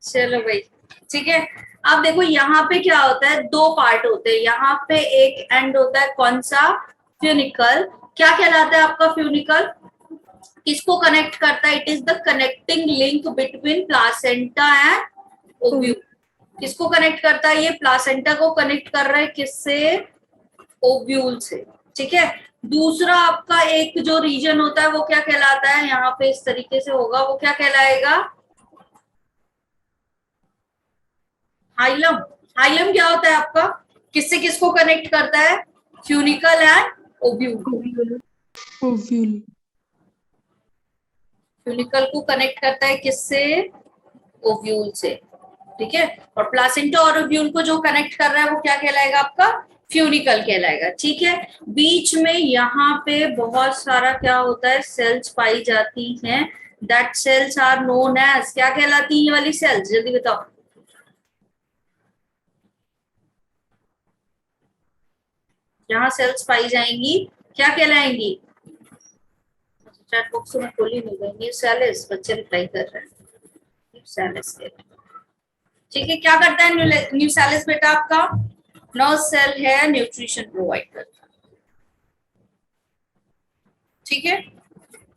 चलो भाई, ठीक है। अब देखो यहाँ पे क्या होता है, दो पार्ट होते हैं। यहाँ पे एक एंड होता है, कौन सा? फ्यूनिकल। क्या कहलाता है आपका फ्यूनिकल? किसको कनेक्ट करता है? It is the connecting link between placenta and ovule. किसको कनेक्ट करता है? ये प्लासेंटा को कनेक्ट कर रहा है, किससे? ओव्यूल से। ठीक है। दूसरा आपका एक जो रीजन होता है वो क्या कहलाता है? यहाँ पे इस तरीके से होगा, वो क्या कहलाएगा? हाइलम। हाइलम क्या होता है आपका? किससे किसको कनेक्ट करता है? फ्यूनिकल एंड ओव्यूल को। ओव्यूल। फ्यूनिकल को कनेक्ट करता है किससे? ओव्यूल से। ठीक है। और प्लासेंटा और ओव्यूल को जो कनेक्ट कर रहा है वो क्या कहलाएगा आपका? फ्यूनिकल कहलाएगा। ठीक है। बीच में यहाँ पे बहुत सारा क्या होता है? सेल्स पाई जाती हैं। That cells are known as, क्या कहलाती है ये वाली सेल्स? जल्दी बताओ। जहां सेल्स पाई जाएंगी क्या कहलाएंगी? चैट बॉक्स में खोली नहीं गई। न्यू सेल्स, बच्चे रिप्लाई कर रहे हैं। न्यू सेल्स के, ठीक है। क्या करता है न्यू सेल्स बेटा आपका? नर्व सेल है, न्यूट्रिशन प्रोवाइड करता है। ठीक है।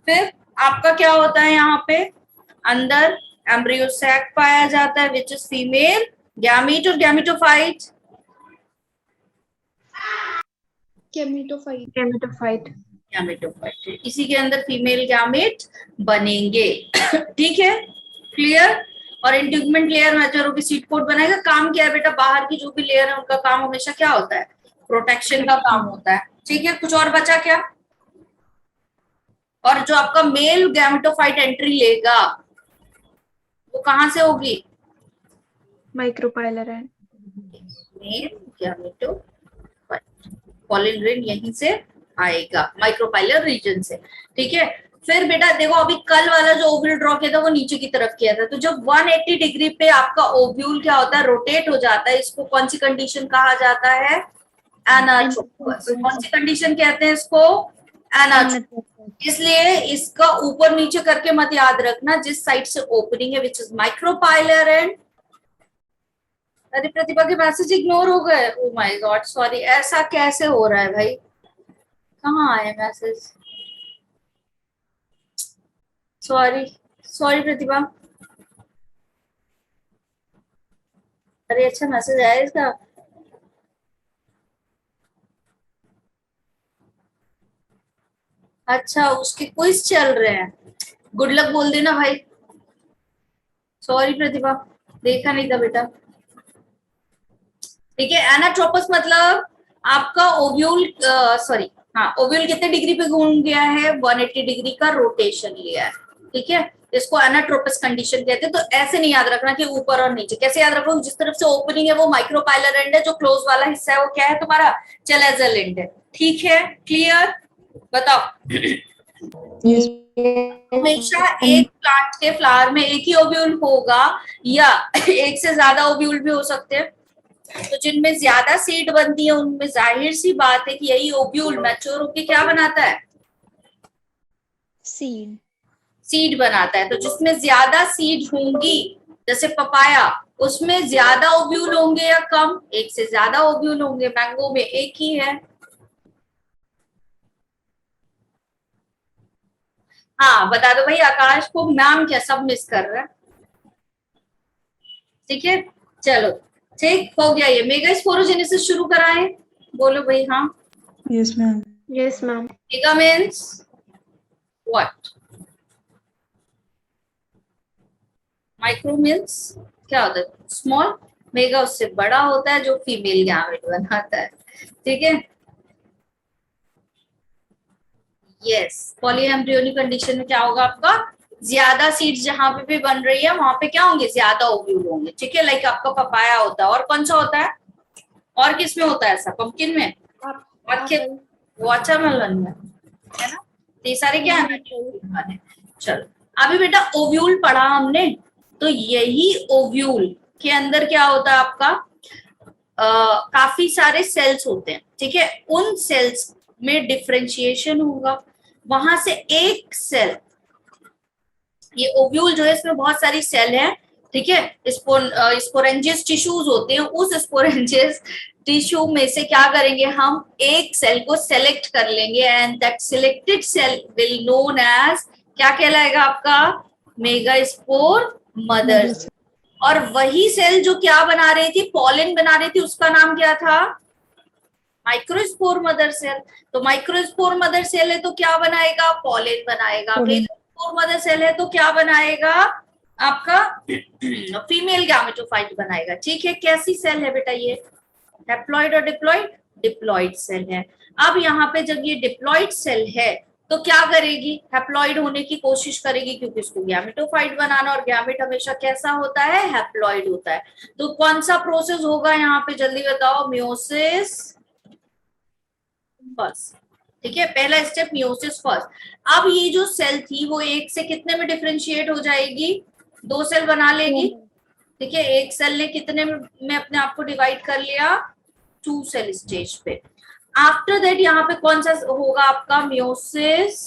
फिर आपका क्या होता है यहाँ पे? अंदर एम्ब्रियो सैक पाया जाता है, विच इज फीमेल गैमीट और गैमीटोफाइट। गैमेटोफाइट। गैमेटोफाइट, इसी के अंदर फीमेल गैमेट बनेंगे। ठीक है, क्लियर। और इंटीग्यूमेंट लेयर मैच्योर होकर सीड कोट बनाएगा। काम क्या है बेटा? बाहर की जो भी लेयर है उनका काम हमेशा क्या होता है? प्रोटेक्शन का काम होता है। ठीक है। कुछ और बचा क्या? और जो आपका मेल गैमेटोफाइट एंट्री लेगा वो कहां से होगी? माइक्रोपाइलर है। मेल गैमेटोफाइट, पॉलिन ग्रेन यहीं से आएगा, माइक्रोपाइलर रीजन से। ठीक है। फिर बेटा देखो, अभी कल वाला जो ओव्यूल ड्रॉ किया था वो नीचे की तरफ किया था, तो जब 180 डिग्री पे आपका ओव्यूल क्या होता है? रोटेट हो जाता है। इसको कौन सी कंडीशन कहा जाता है? एनाट्रोपस। कौन सी कंडीशन कहते हैं इसको? एनाट्रोपस। इसलिए इसका ऊपर नीचे करके मत याद रखना, जिस साइड से ओपनिंग है विच इज माइक्रोपाइलर एंड। अरे प्रतिभा के मैसेज इग्नोर हो गए। Oh my God, sorry. ऐसा कैसे हो रहा है भाई? कहाँ आए मैसेज? सॉरी, सॉरी प्रतिभा। अरे अच्छा मैसेज आया इसका। अच्छा, उसके क्विज चल रहे हैं। गुड लक बोल देना भाई। सॉरी प्रतिभा, देखा नहीं था बेटा। ठीक है। एनाट्रोपस मतलब आपका ओव्यूल, सॉरी, हाँ, ओव्यूल कितने डिग्री पे घूम गया है? 180 डिग्री का रोटेशन लिया है। ठीक है। इसको एनाट्रोपस कंडीशन कहते हैं। तो ऐसे नहीं याद रखना कि ऊपर और नीचे। कैसे याद रखोगे? जिस तरफ से ओपनिंग है वो माइक्रोपाइलर एंड है, जो क्लोज वाला हिस्सा है वो क्या है तुम्हारा? चैलेंजर एंड है। ठीक है, क्लियर। बताओ। हमेशा एक प्लांट के फ्लावर में एक ही ओव्यूल होगा या एक से ज्यादा ओव्यूल भी हो सकते हैं? तो जिनमें ज्यादा सीड बनती है उनमें जाहिर सी बात है कि यही ओव्यूल मैच्योर होके क्या बनाता है? सीड। सीड बनाता है। तो जिसमें ज्यादा सीड होंगी, जैसे पपाया, उसमें ज्यादा ओव्यूल होंगे या कम? एक से ज्यादा ओव्यूल होंगे। मैंगो में एक ही है। हाँ बता दो भाई, आकाश को नाम क्या सब मिस कर रहा है। ठीक है, चलो, ठीक हो गया। ये मेगा स्पोरोजेनेसिस शुरू कराएं? बोलो भाई हाँ। Yes ma'am. Yes ma'am. Mega means what? Micro means क्या होता है? स्मॉल। मेगा उससे बड़ा होता है, जो फीमेल गैमेट बनाता है। ठीक है। यस, पॉलीएम्ब्रियोनिक कंडीशन में क्या होगा आपका? ज्यादा सीड्स जहां पे भी बन रही है वहां पे क्या होंगे? ज्यादा ओव्यूल होंगे। ठीक है। लाइक आपका पपाया होता है। और कौन सा होता है? और किस में होता है ऐसा? पंपकिन में और वाटरमेलन में, है ना? तो ये सारे क्या है? चलो, अभी बेटा ओव्यूल पढ़ा हमने, तो यही ओव्यूल के अंदर क्या होता है आपका? काफी सारे सेल्स होते हैं। ठीक है। उन सेल्स में डिफरेंशिएशन होगा। वहां से एक सेल, ये ओव्यूल जो है इसमें बहुत सारी सेल है, ठीक है, स्पोरेंजियस टिश्यूज होते हैं, उस स्पोरेंजियस टिश्यू में से क्या करेंगे हम, एक सेल को सेलेक्ट कर लेंगे and that selected cell will known as, क्या कहलाएगा आपका, मेगास्पोर मदर। और वही सेल जो क्या बना रही थी, पॉलन बना रही थी, उसका नाम क्या था, माइक्रोस्पोर मदर सेल। तो माइक्रोस्पोर मदर सेल है तो क्या बनाएगा, पॉलन बनाएगा। मेगास्पोर मदर सेल है तो क्या बनाएगा, आपका फीमेल गैमेटोफाइट बनाएगा। ठीक है, कैसी सेल है बेटा ये, हैप्लॉइड और डिप्लॉइड, डिप्लॉइड सेल है। अब यहाँ पे जब ये डिप्लॉइड सेल है तो क्या करेगी, हैप्लॉइड होने की कोशिश करेगी, क्योंकि इसको गैमेटोफाइट बनाना, और गैमेट हमेशा कैसा होता है, हैप्लॉइड होता है। तो कौन सा प्रोसेस होगा यहाँ पे, जल्दी बताओ, मियोसिस फर्स्ट। ठीक है, पहला स्टेप मियोसिस फर्स्ट। अब ये जो सेल थी वो एक से कितने में डिफरेंशिएट हो जाएगी, दो सेल बना लेगी। ठीक है, एक सेल ने कितने में अपने आप को डिवाइड कर लिया, 2 सेल स्टेज पे। आफ्टर दैट यहाँ पे कौन सा होगा आपका, मियोसिस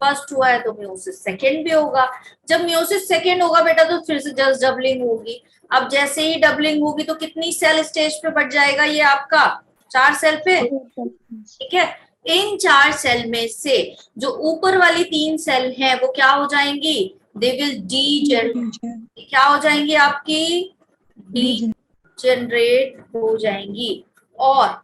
फर्स्ट हुआ है तो मियोसिस सेकेंड भी होगा। जब मियोसिस सेकेंड होगा बेटा तो फिर से जस्ट डबलिंग होगी। अब जैसे ही डबलिंग होगी तो कितनी सेल स्टेज पे बढ़ जाएगा ये आपका, 4 सेल पे। ठीक है, इन 4 सेल में से जो ऊपर वाली 3 सेल हैं वो क्या हो जाएंगी, दे विल डीजेनरेट, क्या हो जाएंगी आपकी, डीजेनरेट हो जाएंगी। और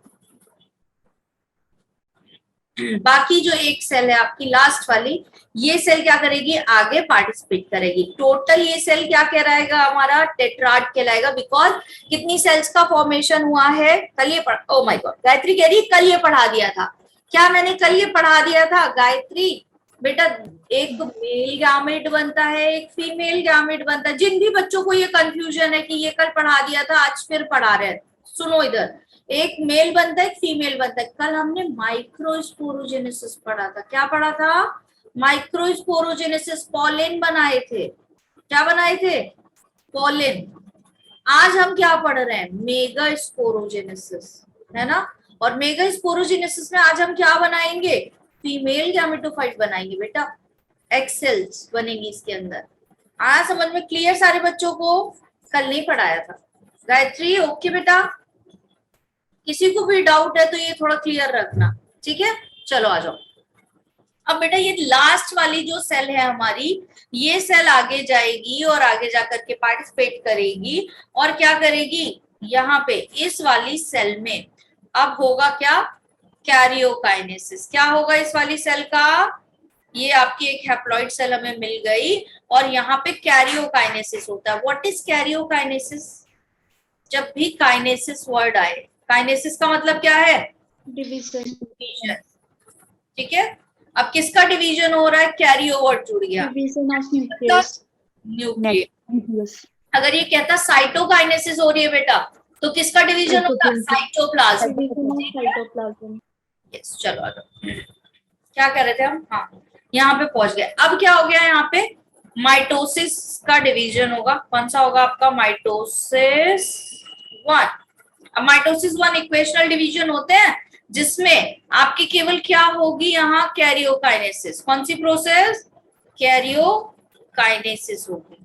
बाकी जो एक सेल है आपकी लास्ट वाली, ये सेल क्या करेगी, आगे पार्टिसिपेट करेगी। टोटल ये सेल क्या कहलाएगा हमारा, टेट्राड कहलाएगा। बिकॉज कितनी सेल्स का फॉर्मेशन हुआ है, कल ये ओ माय गॉड, गायत्री कह रही कल ये पढ़ा दिया था। क्या मैंने कल ये पढ़ा दिया था गायत्री, बेटा एक मेल गैमेट बनता है, एक फीमेल गैमेट बनता है। जिन भी बच्चों को ये कंफ्यूजन है कि ये कल पढ़ा दिया था आज फिर पढ़ा रहे हैं, सुनो इधर, एक मेल बनता है, एक फीमेल बनता है। कल हमने माइक्रोस्पोरोजेनेसिस पढ़ा था, क्या पढ़ा था, माइक्रोस्पोरोजेनेसिस, पॉलन बनाए थे। क्या बनाए थे, पॉलन। आज हम क्या पढ़ रहे हैं, मेगास्पोरोजेनेसिस, है ना। और मेगास्पोरोजेनेसिस में आज हम क्या बनाएंगे, फीमेल गैमेटोफाइट बनाएंगे बेटा, एक्सेल्स बनेंगी इसके अंदर। आया समझ में, क्लियर सारे बच्चों को, कल नहीं पढ़ाया था। गायत्री ओके बेटा, किसी को भी डाउट है तो ये थोड़ा क्लियर रखना। ठीक है, चलो आ जाओ। अब बेटा ये लास्ट वाली जो सेल है हमारी, ये सेल आगे जाएगी और आगे जाकर के पार्टिसिपेट करेगी और क्या करेगी, यहाँ पे इस वाली सेल में अब होगा क्या, कैरियोकाइनेसिस। क्या होगा इस वाली सेल का, ये आपकी एक हैप्लॉइड सेल हमें मिल गई और यहाँ पे कैरियोकाइनेसिस होता है। व्हाट इज कैरियोकाइनेसिस, जब भी काइनेसिस वर्ड आए, काइनेसिस का मतलब क्या है, डिवीजन। ठीक है, अब किसका डिवीजन हो रहा है, कैरियो वर्ड जुड़ गया, न्यूक्लियस। अगर ये कहता साइटोकाइनेसिस हो रही है बेटा तो किसका डिवीजन होता, साइटोप्लाज्म। यस, चलो आ जाओ, क्या कह रहे थे हम, हाँ यहाँ पे पहुंच गए। अब क्या हो गया, यहाँ पे माइटोसिस का डिवीजन होगा। कौन सा होगा आपका, माइटोसिस 1। अब माइटोसिस 1 इक्वेशनल डिवीजन होते हैं जिसमें आपकी केवल क्या होगी, यहाँ कैरियोकाइनेसिस। कौन सी प्रोसेस, कैरियोकाइनेसिस होगी।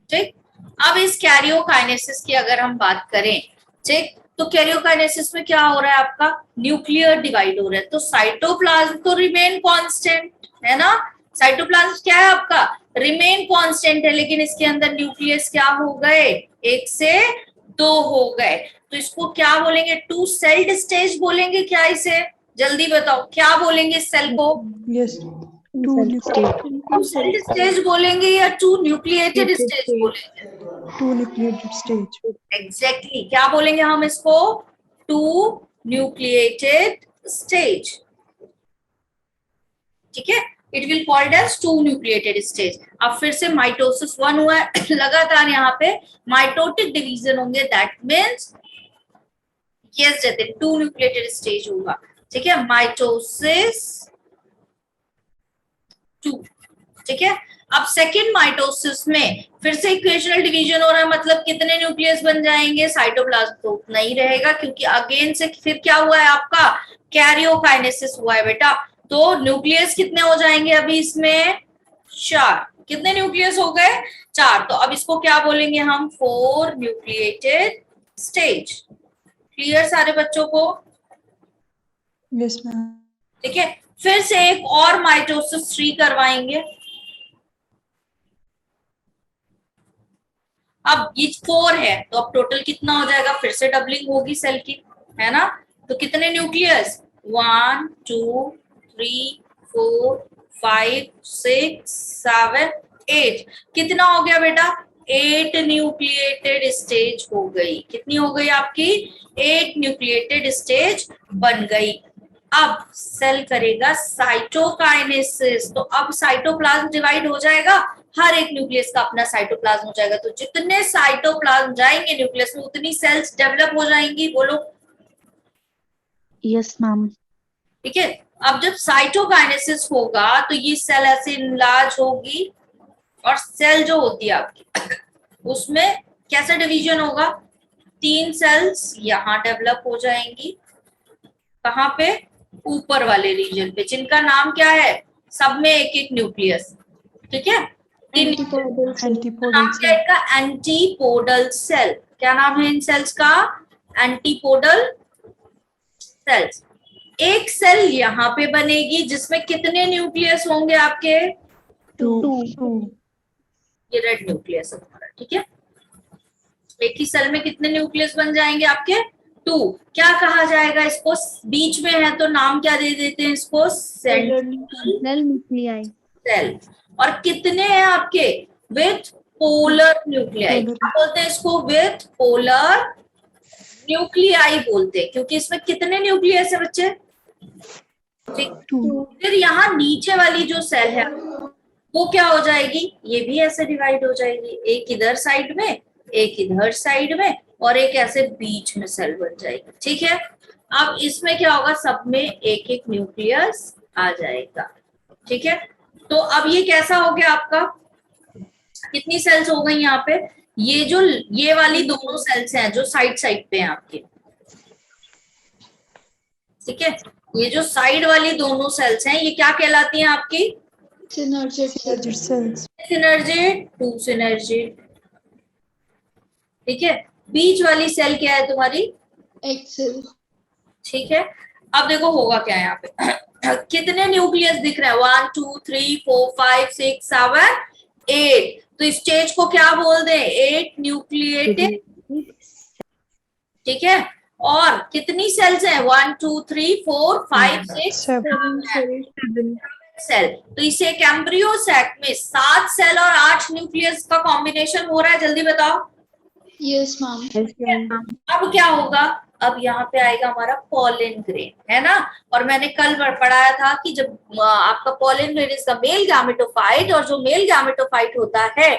ठीक, अब इस कैरियोकाइनेसिस की अगर हम बात करें, ठीक, तो कैरियोकाइनेसिस में क्या हो रहा है आपका, न्यूक्लियर डिवाइड हो रहा है। तो साइटोप्लाज्म तो रिमेन कांस्टेंट है ना, साइटोप्लाज्म क्या है आपका, रिमेन कांस्टेंट है, लेकिन इसके अंदर न्यूक्लियस क्या हो गए, 1 से 2 हो गए। तो इसको क्या बोलेंगे, 2 सेल्ड स्टेज बोलेंगे क्या, इसे जल्दी बताओ क्या बोलेंगे इस सेल को, Yes. Two सेल्ड स्टेज बोलेंगे या 2 न्यूक्लिएटेड स्टेज बोलेंगे, two nucleated stage. एग्जैक्टली क्या बोलेंगे हम इसको, 2 न्यूक्लिएटेड स्टेज। ठीक है, it will called as 2 nucleated stage. अब फिर से माइटोसिस 1 हुआ है लगातार यहाँ पे माइटोटिक डिवीजन होंगे, that means yes Jatin 2 nucleated stage होगा। ठीक है, माइटोसिस 2। ठीक है, अब सेकेंड माइटोसिस में फिर से इक्वेशनल डिवीजन हो रहा है, मतलब कितने न्यूक्लियस बन जाएंगे, साइटोप्लाज्म तो उतना ही रहेगा, क्योंकि अगेन से फिर क्या हुआ है आपका, कैरियोकाइनेसिस हुआ है बेटा। तो न्यूक्लियस कितने हो जाएंगे अभी इसमें? 4। कितने न्यूक्लियस हो गए? 4। तो अब इसको क्या बोलेंगे हम? 4 न्यूक्लिएटेड स्टेज। क्लियर सारे बच्चों को? Yes, ma'am. ठीक है, फिर से एक और माइटोसिस 3 करवाएंगे। अब ये 4 है तो अब टोटल कितना हो जाएगा? फिर से डबलिंग होगी सेल की, है ना? तो कितने न्यूक्लियस? 1 2 3 4 5 6 7 8। कितना हो गया बेटा? 8 न्यूक्लिएटेड स्टेज हो गई। कितनी हो गई आपकी? 8 न्यूक्लिएटेड स्टेज बन गई। अब सेल करेगा साइटोकाइनेसिस। तो अब साइटोप्लाज्म डिवाइड हो जाएगा, हर एक न्यूक्लियस का अपना साइटोप्लाज्म हो जाएगा। तो जितने साइटोप्लाज्म जाएंगे न्यूक्लियस में उतनी सेल्स डेवलप हो जाएंगी। बोलो। Yes ma'am. ठीक है, अब जब साइटोकाइनेसिस होगा तो ये सेल ऐसे इनलार्ज होगी और सेल जो होती है आपकी उसमें कैसा डिवीजन होगा? 3 सेल्स यहां डेवलप हो जाएंगी। कहां पे? ऊपर वाले रीजन पे, जिनका नाम क्या है? सब में एक एक न्यूक्लियस। ठीक है, Antipodal नाम क्या cell. है इनका? Antipodal cell. क्या नाम है इन सेल्स का? Antipodal cells. एक सेल यहाँ पे बनेगी जिसमें कितने न्यूक्लियस होंगे आपके? 2. ये रेड न्यूक्लियस है हमारा। ठीक है, एक ही सेल में कितने न्यूक्लियस बन जाएंगे आपके? 2। क्या कहा जाएगा इसको? बीच में है तो नाम क्या दे देते हैं इसको? Central nuclei cell. और कितने हैं आपके? With polar nuclei. क्या बोलते हैं इसको? विथ पोलर न्यूक्लियाई बोलते हैं, क्योंकि इसमें कितने न्यूक्लियस है बच्चे? ठीक। 2. फिर यहाँ नीचे वाली जो सेल है वो क्या हो जाएगी? ये भी ऐसे डिवाइड हो जाएगी, एक इधर साइड में, एक इधर साइड में, और एक ऐसे बीच में सेल बन जाएगी। ठीक है, अब इसमें क्या होगा? सब में एक एक न्यूक्लियस आ जाएगा। ठीक है, तो अब ये कैसा हो गया आपका? कितनी सेल्स हो गई यहाँ पे? ये वाली दोनों सेल्स हैं जो साइड साइड पे हैं आपके। ठीक है, ये जो साइड वाली दोनों सेल्स हैं ये क्या कहलाती हैं आपकी? Synergid cells. Synergid, 2 synergid. ठीक है, बीच वाली सेल क्या है तुम्हारी? एक्सेल। ठीक है, अब देखो होगा क्या यहाँ पे कितने न्यूक्लियस दिख रहे हैं? 1 2 3 4 5 6 7 8। तो स्टेज को क्या बोल दे? 8 न्यूक्लिएटेड। ठीक है, और कितनी सेल्स हैं? 1 2 3 4 5 6 7 सेल। तो इसे एक एम्ब्रियो सैक में 7 सेल और 8 न्यूक्लियस का कॉम्बिनेशन हो रहा है। जल्दी बताओ। Yes ma'am. अब क्या होगा? अब यहाँ पे आएगा हमारा पॉलन ग्रेन, है ना? और मैंने कल पढ़ाया था कि जब आपका पॉलन ग्रेन इसका मेल गैमेटोफाइट, और जो मेल गैमेटोफाइट होता है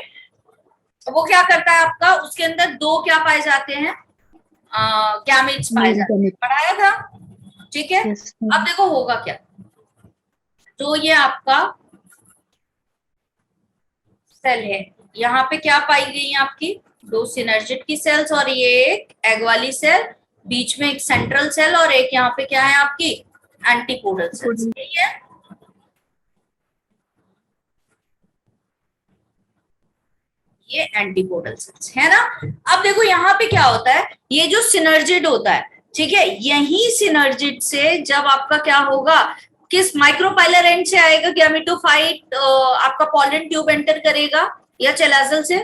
वो क्या करता है आपका? उसके अंदर 2 क्या पाए जाते हैं? गैमेट्स पाए जाते हैं। पढ़ाया था। ठीक है, अब देखो होगा क्या। तो ये आपका सेल है, यहाँ पे क्या पाई गई आपकी? 2 सिनर्जिड की सेल्स, और ये एक एग वाली सेल, बीच में एक सेंट्रल सेल, और एक यहाँ पे क्या है आपकी? Antipodal cells. ठीक है, ये एंटीपोडल सेल्स है ना? अब देखो यहाँ पे क्या होता है, ये जो सिनर्जिड होता है, ठीक है, यही सिनर्जिड से जब आपका क्या होगा, किस माइक्रोपाइलर एंड से आएगा गैमेटोफाइट आपका पॉलन ट्यूब एंटर करेगा, या चेलाजल से?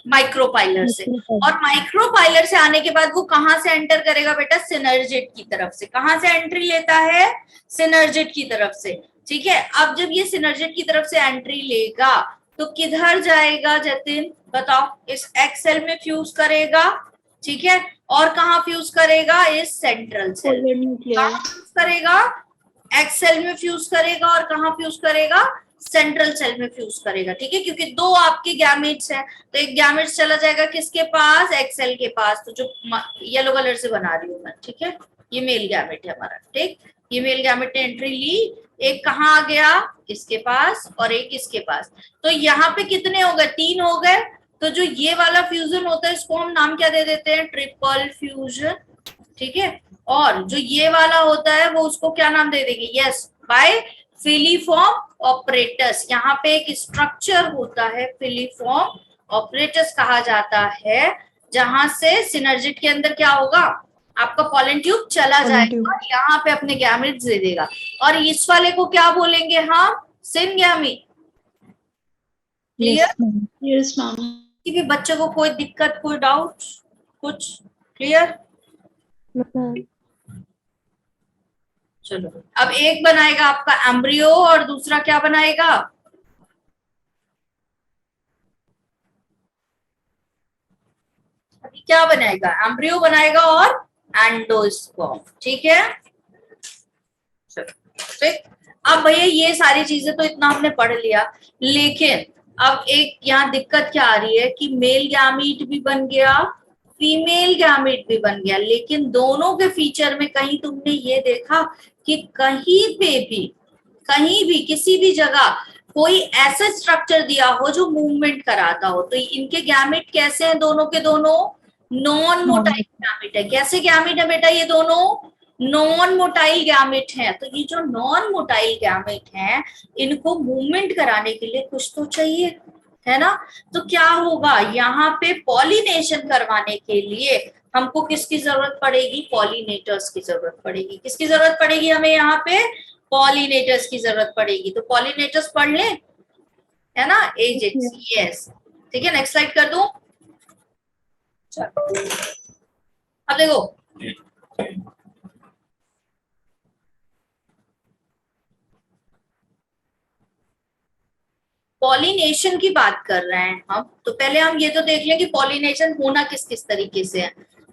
माइक्रोपाइलर से। और माइक्रोपाइलर से आने के बाद वो कहां से एंटर करेगा बेटा? सिनर्जिड की तरफ से। कहां से एंट्री लेता है? सिनर्जिड की तरफ से। ठीक है, अब जब ये सिनर्जिड की तरफ से एंट्री लेगा तो किधर जाएगा जतिन? बताओ। इस एक्सेल में फ्यूज करेगा। ठीक है, और कहाँ फ्यूज करेगा? इस सेंट्रल सेल। कहाँ फ्यूज करेगा? एक्सेल में फ्यूज करेगा, और कहाँ फ्यूज करेगा? सेंट्रल सेल में फ्यूज करेगा। ठीक है, क्योंकि 2 आपके गैमेट्स हैं, तो एक गैमेट्स चला जाएगा किसके पास? एक्सेल के पास। तो जो येलो कलर से बना रही हूँ मैं, ठीक है, ये मेल गैमेट है हमारा। ठीक, ये मेल गैमेट ने एंट्री ली, एक कहाँ आ गया? इसके पास, और एक इसके पास। तो यहाँ पे कितने हो गए? 3 हो गए। तो जो ये वाला फ्यूजन होता है इसको हम नाम क्या दे देते हैं? Triple fusion. ठीक है, और जो ये वाला होता है वो उसको क्या नाम दे देंगे? Yes, by filiform apparatus. यहाँ पे एक स्ट्रक्चर होता है, फिलीफॉर्म ऑपरेटस कहा जाता है, जहां से सिनर्जिड के अंदर क्या होगा, आपका पॉलन ट्यूब चला Pollen जाएगा, tube. यहाँ पे अपने गैमेट्स दे देगा। और इस वाले को क्या बोलेंगे हम, सिनगैमीट। Clear? Yes, ma'am. Yes, ma'am. किसी भी बच्चे को कोई दिक्कत, कोई डाउट, कुछ? क्लियर? No, ma'am. चलो, अब एक बनाएगा आपका एम्ब्रियो और दूसरा क्या बनाएगा, अभी क्या बनाएगा, एम्ब्रियो बनाएगा और एंडोस्पर्म। ठीक है, चलो ठीक। अब भैया ये सारी चीजें तो इतना हमने पढ़ लिया, लेकिन अब एक यहाँ दिक्कत क्या आ रही है कि मेल गैमीट भी बन गया, फीमेल गैमीट भी बन गया, लेकिन दोनों के फीचर में कहीं तुमने ये देखा कि कहीं भी किसी भी जगह कोई ऐसा स्ट्रक्चर दिया हो जो मूवमेंट कराता हो। तो इनके गैमेट कैसे हैं, दोनों के दोनों नॉन मोटाइल गैमेट है। कैसे गैमेट है बेटा, ये दोनों नॉन मोटाइल गैमेट हैं। तो ये जो नॉन मोटाइल गैमेट हैं, इनको मूवमेंट कराने के लिए कुछ तो चाहिए, है ना। तो क्या होगा, यहाँ पे पॉलिनेशन करवाने के लिए हमको किसकी जरूरत पड़ेगी, पॉलिनेटर्स की जरूरत पड़ेगी। किसकी जरूरत पड़ेगी हमें, यहाँ पे पॉलिनेटर्स की जरूरत पड़ेगी। तो पॉलिनेटर्स पढ़ लें, है ना, एजेंट्स। यस, ठीक है, नेक्स्ट स्लाइड कर दूं। चलो अब देखो, पॉलिनेशन की बात कर रहे हैं हम, तो पहले हम ये तो देख लें कि पॉलिनेशन होना किस किस तरीके से है।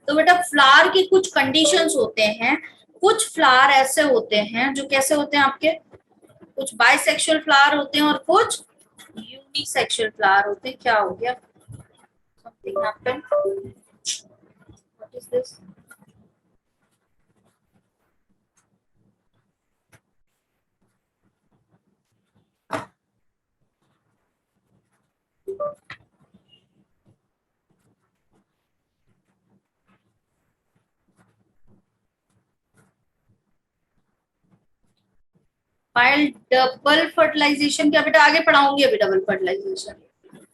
तो बेटा फ्लावर की कुछ कंडीशंस होते हैं, कुछ फ्लावर ऐसे होते हैं जो कैसे होते हैं आपके, कुछ बाइसेक्सुअल फ्लावर होते हैं और कुछ यूनिसेक्सुअल फ्लावर होते हैं। क्या हो गया, something happened, what is this. File double fertilization क्या बेटा, आगे पढ़ाऊंगी अभी डबल फर्टिलाइजेशन,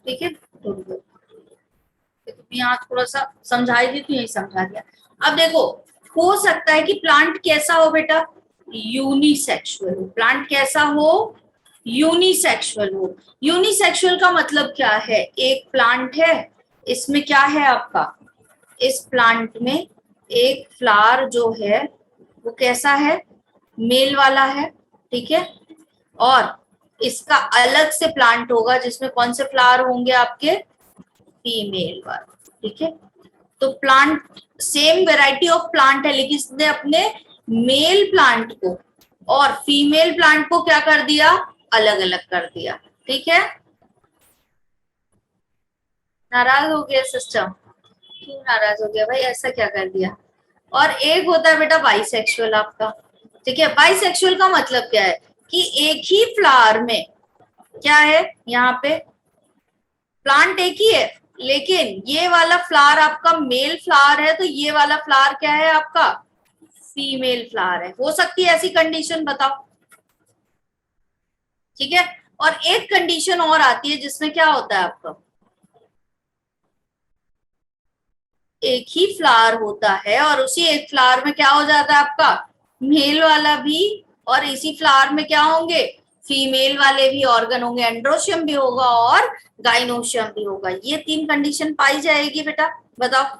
ठीक है। तो यहाँ थोड़ा सा समझाई दी तो यही समझा दिया। अब देखो, हो सकता है कि प्लांट कैसा हो बेटा, यूनिसेक्सुअल हो। प्लांट कैसा हो, यूनिसेक्सुअल हो। यूनिसेक्सुअल का मतलब क्या है, एक प्लांट है, इसमें क्या है आपका, इस प्लांट में एक फ्लावर जो है वो कैसा है, मेल वाला है, ठीक है। और इसका अलग से प्लांट होगा जिसमें कौन से फ्लावर होंगे आपके, फीमेल वाला, ठीक है। तो plant same variety of plant है, लेकिन इसने अपने मेल प्लांट को और फीमेल प्लांट को क्या कर दिया, अलग अलग कर दिया, ठीक है। नाराज हो गया सिस्टम, क्यों नाराज हो गया भाई, ऐसा क्या कर दिया। और एक होता है बेटा बाइसेक्सुअल आपका, ठीक है। बाइसेक्सुअल का मतलब क्या है कि एक ही फ्लावर में क्या है, यहाँ पे प्लांट एक ही है, लेकिन ये वाला फ्लावर आपका मेल फ्लावर है, तो ये वाला फ्लावर क्या है आपका, फीमेल फ्लावर है। हो सकती है ऐसी कंडीशन, बताओ, ठीक है। और एक कंडीशन और आती है जिसमें क्या होता है आपका, एक ही फ्लावर होता है और उसी एक फ्लावर में क्या हो जाता है आपका, मेल वाला भी, और इसी फ्लावर में क्या होंगे, फीमेल वाले भी ऑर्गन होंगे, एंड्रोशियम भी होगा और गाइनोशियम भी होगा। ये तीन कंडीशन पाई जाएगी बेटा, बताओ।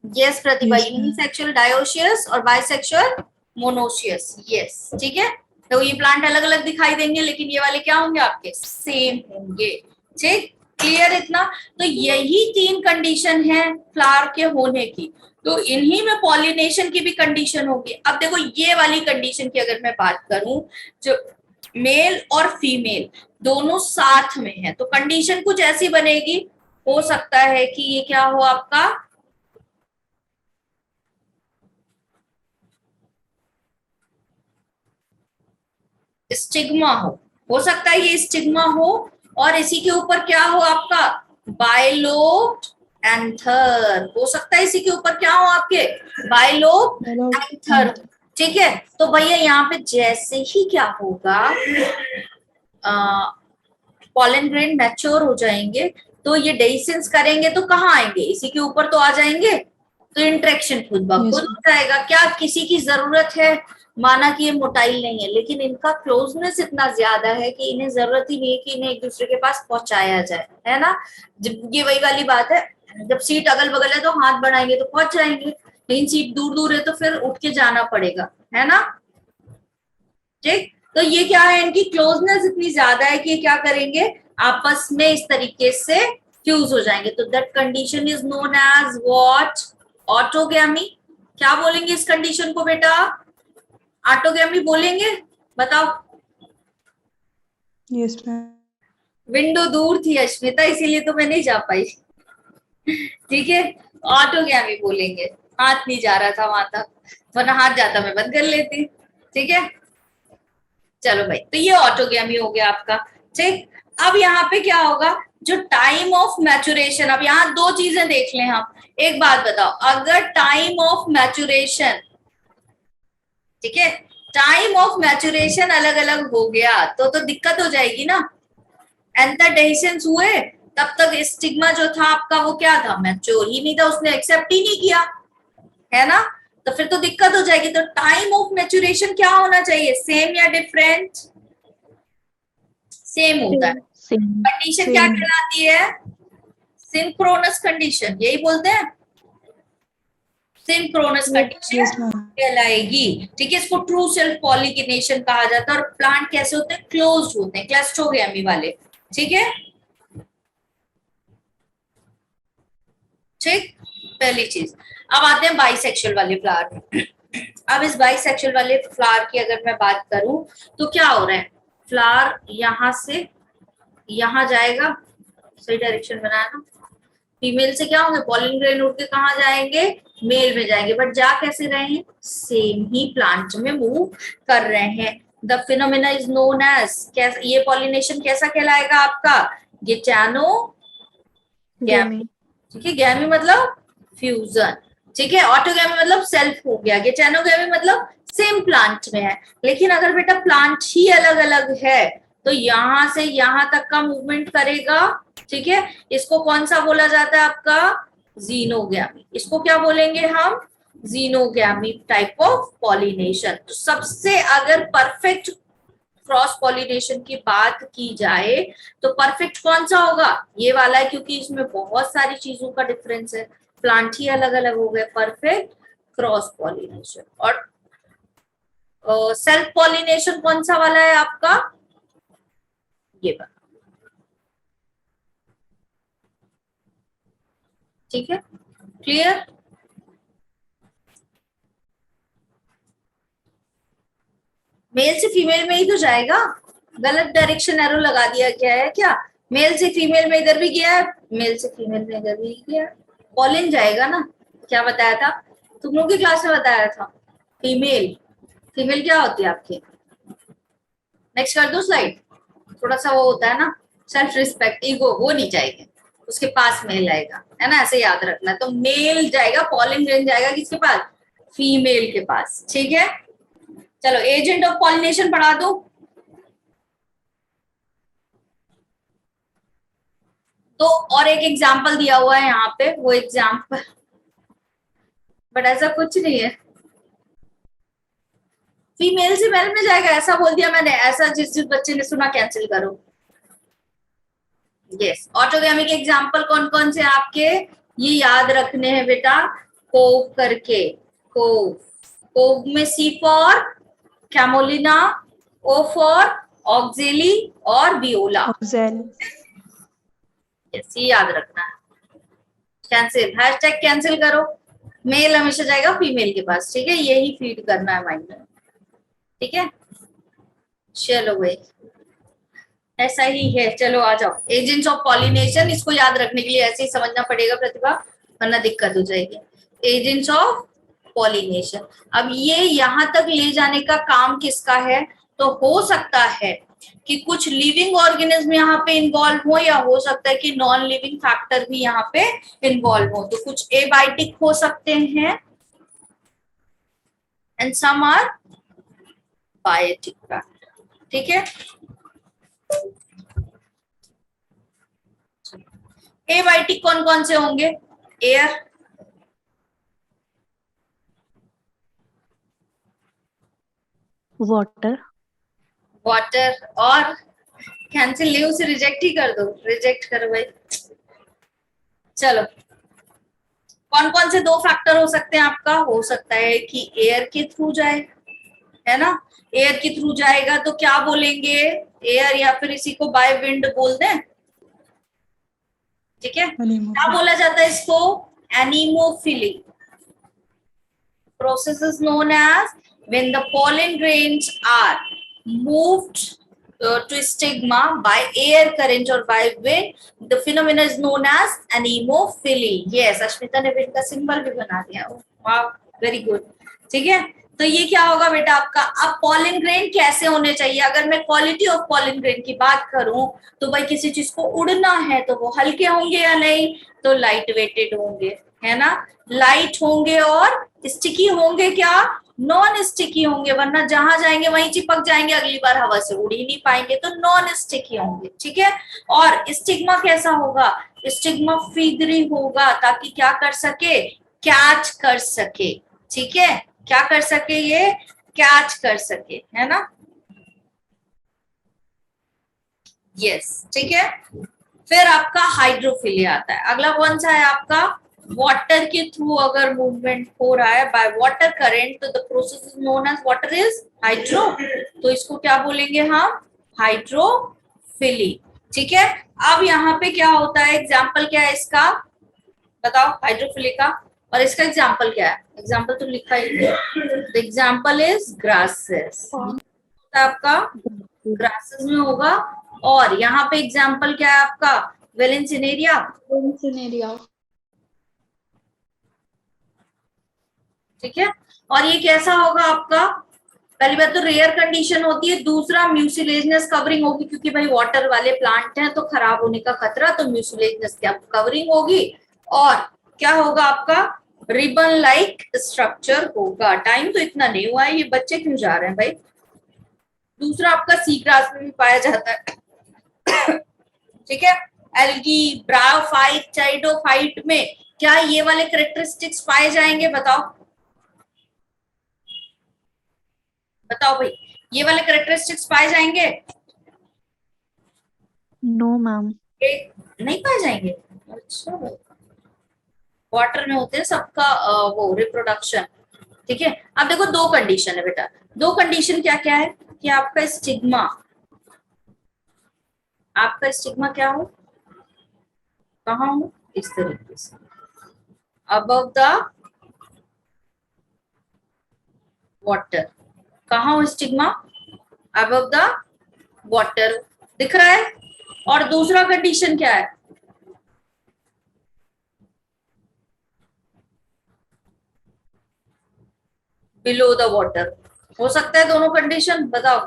यस प्रतिभा, यूनिसेक्सुअल डायोशियस और बाइसेक्सुअल मोनोशियस। यस, ठीक है। तो ये प्लांट अलग अलग दिखाई देंगे, लेकिन ये वाले क्या होंगे आपके, सेम होंगे, ठीक। क्लियर इतना। तो यही तीन कंडीशन है फ्लावर के होने की, तो इन्हीं में पॉलिनेशन की भी कंडीशन होगी। अब देखो ये वाली कंडीशन की अगर मैं बात करूं, जो मेल और फीमेल दोनों साथ में है, तो कंडीशन कुछ ऐसी बनेगी, हो सकता है कि ये क्या हो आपका, स्टिग्मा हो सकता है ये स्टिग्मा हो, और इसी के ऊपर क्या हो आपका, बाइलोब एंथर। हो सकता है इसी के ऊपर क्या हो आपके, बाइलोब एंथर, ठीक है, तो भैया यहाँ पे जैसे ही क्या होगा, पॉलन ग्रेन मैच्योर हो जाएंगे तो ये डेhiscence करेंगे तो कहाँ आएंगे, इसी के ऊपर तो आ जाएंगे, तो इंटरेक्शन खुद ब Yes, खुद हो जाएगा। क्या किसी की जरूरत है, माना कि ये मोटाइल नहीं है लेकिन इनका क्लोजनेस इतना ज्यादा है कि इन्हें जरूरत ही नहीं है कि इन्हें एक दूसरे के पास पहुंचाया जाए, है ना। जब ये वही वाली बात है, जब सीट अगल बगल है तो हाथ बढ़ाएंगे तो पहुंच जाएंगे, लेकिन सीट दूर दूर है तो फिर उठ के जाना पड़ेगा, है ना। ठीक, तो ये क्या है, इनकी क्लोजनेस इतनी ज्यादा है कि ये क्या करेंगे, आपस में इस तरीके से फ्यूज हो जाएंगे। तो that condition is known as what, autogamy. क्या बोलेंगे इस कंडीशन को बेटा, ऑटोगैमी बोलेंगे, बताओ। yes, ma'am. विंडो दूर थी अश्मिता, इसीलिए तो मैं नहीं जा पाई। ठीक है, ऑटोगैमी बोलेंगे, हाथ नहीं जा रहा था वहां तक, वरना हाथ जाता मैं बंद कर लेती। ठीक है, चलो भाई, तो ये ऑटोगैमी हो गया आपका। ठीक, अब यहाँ पे क्या होगा, जो टाइम ऑफ मैचुरेशन, अब यहाँ दो चीजें देख लें हम। एक बात बताओ, अगर टाइम ऑफ मैचुरेशन, ठीक है, टाइम ऑफ मैचुरेशन अलग अलग हो गया तो दिक्कत हो जाएगी ना। एंथरडेhiscence हुए तब तक स्टिग्मा जो था आपका वो क्या था, मैच्योर ही नहीं था, उसने एक्सेप्ट ही नहीं किया, है ना। तो फिर तो दिक्कत हो जाएगी। तो टाइम ऑफ मैचुरेशन क्या होना चाहिए, सेम या डिफरेंट, सेम होता है। कंडीशन क्या कहलाती है, सिंक्रोनस कंडीशन, यही बोलते हैं, सिंक्रोनस कंडीशन Yes, ma'am. कहलाएगी। ठीक है, इसको ट्रू सेल्फ पॉलिनेशन कहा जाता है। और प्लांट कैसे होते हैं, क्लोज्ड होते हैं, क्लस्टोगैमी वाले। ठीक है, ठीक, पहली चीज। अब आते हैं बाइसेक्सुअल वाले फ्लावर। अब इस बाइसेक्सुअल वाले फ्लावर की अगर मैं बात करूं तो क्या हो रहा है, फ्लावर यहां से यहां जाएगा, सही डायरेक्शन बनाना। फीमेल से क्या होंगे, पॉलिन ग्रेन उड़ के कहाँ जाएंगे, मेल में जाएंगे, बट जा कैसे रहे हैं, सेम ही प्लांट में मूव कर रहे हैं। The phenomena is known as, ये पॉलिनेशन कैसा कहलाएगा आपका, गिटैनो गैमी। ठीक है, गैमी मतलब फ्यूजन। ठीक है, ऑटोगैमी मतलब सेल्फ हो गया, गिटैनोगैमी मतलब सेम प्लांट में है। लेकिन अगर बेटा प्लांट ही अलग अलग है तो यहां से यहां तक का मूवमेंट करेगा। ठीक है, इसको कौन सा बोला जाता है आपका, जीनोगैमी। इसको क्या बोलेंगे हम, जीनोगैमी टाइप ऑफ पॉलिनेशन। तो सबसे अगर परफेक्ट क्रॉस पॉलिनेशन की बात की जाए तो परफेक्ट कौन सा होगा, ये वाला है, क्योंकि इसमें बहुत सारी चीजों का डिफरेंस है, प्लांट ही अलग अलग हो गए। Perfect cross pollination. और सेल्फ पॉलिनेशन कौन सा वाला है आपका, ये वाला। ठीक है, क्लियर। मेल से फीमेल में ही तो जाएगा, गलत डायरेक्शन एरो लगा दिया गया है क्या, मेल से फीमेल में इधर भी गया है, मेल से फीमेल में इधर भी गया, पॉलिन जाएगा ना। क्या बताया था तुम लोगों की क्लास में, बताया था फीमेल, फीमेल क्या होती है आपकी, नेक्स्ट कर दो स्लाइड। थोड़ा सा वो होता है ना, सेल्फ रिस्पेक्ट, ईगो, वो नहीं जाएगी, उसके पास मेल आएगा, है ना, ऐसे याद रखना। तो मेल जाएगा, पॉलिन ग्रेन जाएगा किसके पास, फीमेल के पास। ठीक है, चलो एजेंट ऑफ पॉलिनेशन पढ़ा दो। तो और एक एग्जाम्पल दिया हुआ है यहाँ पे, वो एग्जाम्पल, बट ऐसा कुछ नहीं है, फीमेल से मेल में जाएगा ऐसा बोल दिया मैंने, ऐसा जिस जिस बच्चे ने सुना कैंसिल करो। यस, ऑटोगैमी के एग्जाम्पल कौन कौन से आपके, ये याद रखने हैं बेटा, कोव करके, कोव, कोव में सी फॉर कैमोलिना, ओ फॉर ऑक्जेली और वियोला। Oxal. यस, ये याद रखना है। कैंसिल, हैशटैग कैंसिल करो, मेल हमेशा जाएगा फीमेल के पास। ठीक है, यही फीड करना है माइंड में। ठीक है, चलो भाई, ऐसा ही है। चलो आ जाओ, एजेंट्स ऑफ पॉलिनेशन, इसको याद रखने के लिए ऐसे ही समझना पड़ेगा प्रतिभा, वरना दिक्कत हो जाएगी। एजेंट्स ऑफ पॉलिनेशन, अब ये यहां तक ले जाने का काम किसका है, तो हो सकता है कि कुछ लिविंग ऑर्गेनिज्म यहाँ पे इन्वॉल्व हो, या हो सकता है कि नॉन लिविंग फैक्टर भी यहाँ पे इन्वॉल्व हो। तो कुछ एबायोटिक हो सकते हैं, and some are biotic factor. ठीक है, एबायोटिक कौन कौन से होंगे? एयर, water, वाटर, और कैंसिल ले, उसे रिजेक्ट ही कर दो, रिजेक्ट करो भाई। चलो, कौन कौन से दो फैक्टर हो सकते हैं आपका? हो सकता है कि एयर के थ्रू जाए, है ना, एयर के थ्रू जाएगा तो क्या बोलेंगे? एयर, या फिर इसी को बाय विंड बोल दें। ठीक है, क्या बोला जाता है इसको? Anemophily. Process is known as when the pollen grains are moved to stigma by air current or by wind. The phenomena is known as anemophily. Yes, Ashmita ने विंड का सिंबल भी बना दिया। वाह, वेरी गुड। ठीक है, तो ये क्या होगा बेटा आपका? अब पॉलिन ग्रेन कैसे होने चाहिए? अगर मैं क्वालिटी ऑफ पॉलिन ग्रेन की बात करूं तो भाई किसी चीज को उड़ना है तो वो हल्के होंगे या नहीं? तो लाइट वेटेड होंगे, है ना, लाइट होंगे। और स्टिकी होंगे क्या? नॉन स्टिकी होंगे, वरना जहां जाएंगे वहीं चिपक जाएंगे, अगली बार हवा से उड़ ही नहीं पाएंगे, तो नॉन स्टिकी होंगे। ठीक है, और स्टिग्मा कैसा होगा? स्टिग्मा फिगरी होगा, ताकि क्या कर सके? कैच कर सके। ठीक है, क्या कर सके? ये कैच कर सके, है ना। यस, ठीक है। फिर आपका हाइड्रोफिली आता है। अगला कौन सा है आपका? वाटर के थ्रू अगर मूवमेंट हो रहा है बाय वाटर करंट, तो the process is known as water is hydro, तो इसको क्या बोलेंगे हम? हाइड्रोफिली। ठीक है, अब यहाँ पे क्या होता है? एग्जाम्पल क्या है इसका? बताओ, हाइड्रोफिली का। और इसका एग्जाम्पल क्या है? एग्जाम्पल तो लिखा ही है, द एग्जाम्पल इज ग्रासेस। आपका ग्रासेस में होगा। और यहाँ पे एग्जाम्पल क्या है आपका? वेलेंसिनेरिया। Venencia. ठीक है, और ये कैसा होगा आपका? पहली बात तो रेयर कंडीशन होती है, दूसरा म्यूसिलेजनस कवरिंग होगी, क्योंकि भाई वाटर वाले प्लांट हैं तो खराब होने का खतरा, तो म्यूसिलेजनस क्या कवरिंग होगी। और क्या होगा आपका? रिबन लाइक स्ट्रक्चर होगा। टाइम तो इतना नहीं हुआ है, ये बच्चे क्यों जा रहे हैं भाई। दूसरा आपका सी ग्रास में भी पाया जाता है। ठीक है, एल्गी, ब्रायोफाइट, चाइडोफाइट में क्या ये वाले कैरेक्टरिस्टिक्स पाए जाएंगे? बताओ, बताओ भाई, ये वाले कैरेक्टरिस्टिक्स पाए जाएंगे? no ma'am, नहीं पाए जाएंगे। अच्छा भाई, वाटर में होते हैं सबका वो रिप्रोडक्शन। ठीक है, अब देखो दो कंडीशन है बेटा। दो कंडीशन क्या क्या है? कि आपका स्टिग्मा, आपका स्टिग्मा क्या हो? कहाँ हो? इस तरीके से अबव द वाटर। कहाँ हो स्टिग्मा? अबव द वाटर, दिख रहा है। और दूसरा कंडीशन क्या है? Below the water. हो सकता है दोनों कंडीशन? बताओ।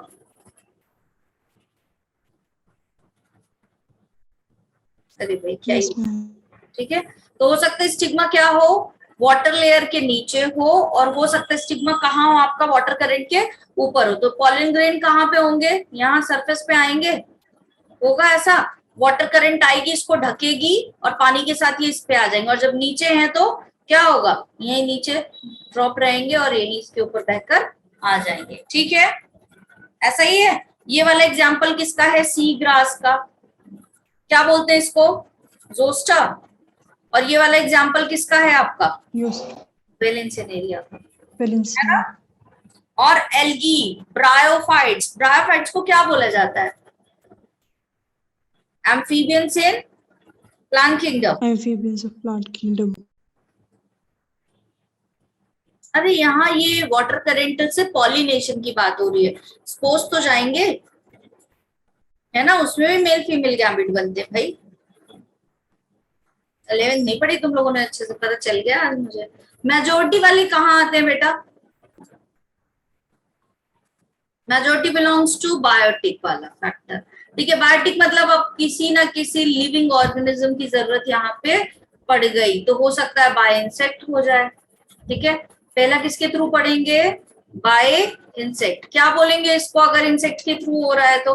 अरे भाई क्या yes ही। ma'am, ठीक है, तो हो सकता है स्टिग्मा क्या हो? वाटर लेयर के नीचे हो, और हो सकता है स्टिग्मा कहाँ हो आपका? वाटर करंट के ऊपर हो। तो पॉलन ग्रेन कहाँ पे होंगे? यहाँ सरफेस पे आएंगे, होगा ऐसा। वाटर करंट आएगी, इसको ढकेगी, और पानी के साथ ये इस पे आ जाएंगे। और जब नीचे हैं तो क्या होगा? यही नीचे ड्रॉप रहेंगे और यही इसके ऊपर बहकर आ जाएंगे। ठीक है, ऐसा ही है। ये वाला एग्जाम्पल किसका है? सी ग्रास का। क्या बोलते हैं इसको? जोस्टा। और ये वाला एग्जाम्पल किसका है आपका? yes, वेलेंसिनेरिया का। Valencia, और एल्गी, ब्रायोफाइट्स, ब्रायोफाइट्स को क्या बोला जाता है? Amphibians in plant kingdom. amphibians of plant kingdom, अरे यहाँ ये वाटर करंट से पॉलिनेशन की बात हो रही है, स्पोज तो जाएंगे, है ना, उसमें भी मेल फीमेल गैमेट बनते हैं भाई। 11th नहीं पढ़ी तुम लोगों ने? अच्छे से पता चल गया आज मुझे। मेजोरिटी वाले कहाँ आते हैं बेटा? मेजोरिटी बिलोंग्स टू बायोटिक वाला फैक्टर। ठीक है, बायोटिक मतलब अब किसी ना किसी लिविंग ऑर्गेनिज्म की जरूरत यहाँ पे पड़ गई, तो हो सकता है बाय इंसेक्ट हो जाए। ठीक है, पहला किसके थ्रू पढ़ेंगे? Bye insect. क्या बोलेंगे इसको अगर इंसेक्ट के थ्रू हो रहा है तो?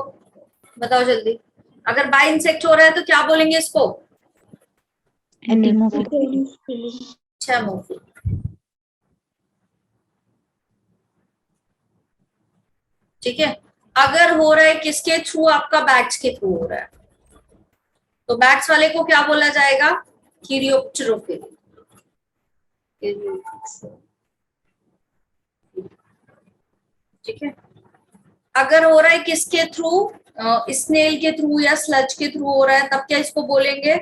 बताओ जल्दी। अगर बाय इंसेक्ट हो रहा है तो क्या बोलेंगे इसको? Entomophilia. Chamomile। ठीक है। अगर हो रहा है किसके थ्रू? आपका बैट्स के थ्रू हो रहा है, तो बैट्स वाले को क्या बोला जाएगा? कीरियोप्टेरोफिली। ठीक है। अगर हो रहा है किसके थ्रू? स्नेल के थ्रू या स्लज के थ्रू हो रहा है, तब क्या इसको बोलेंगे?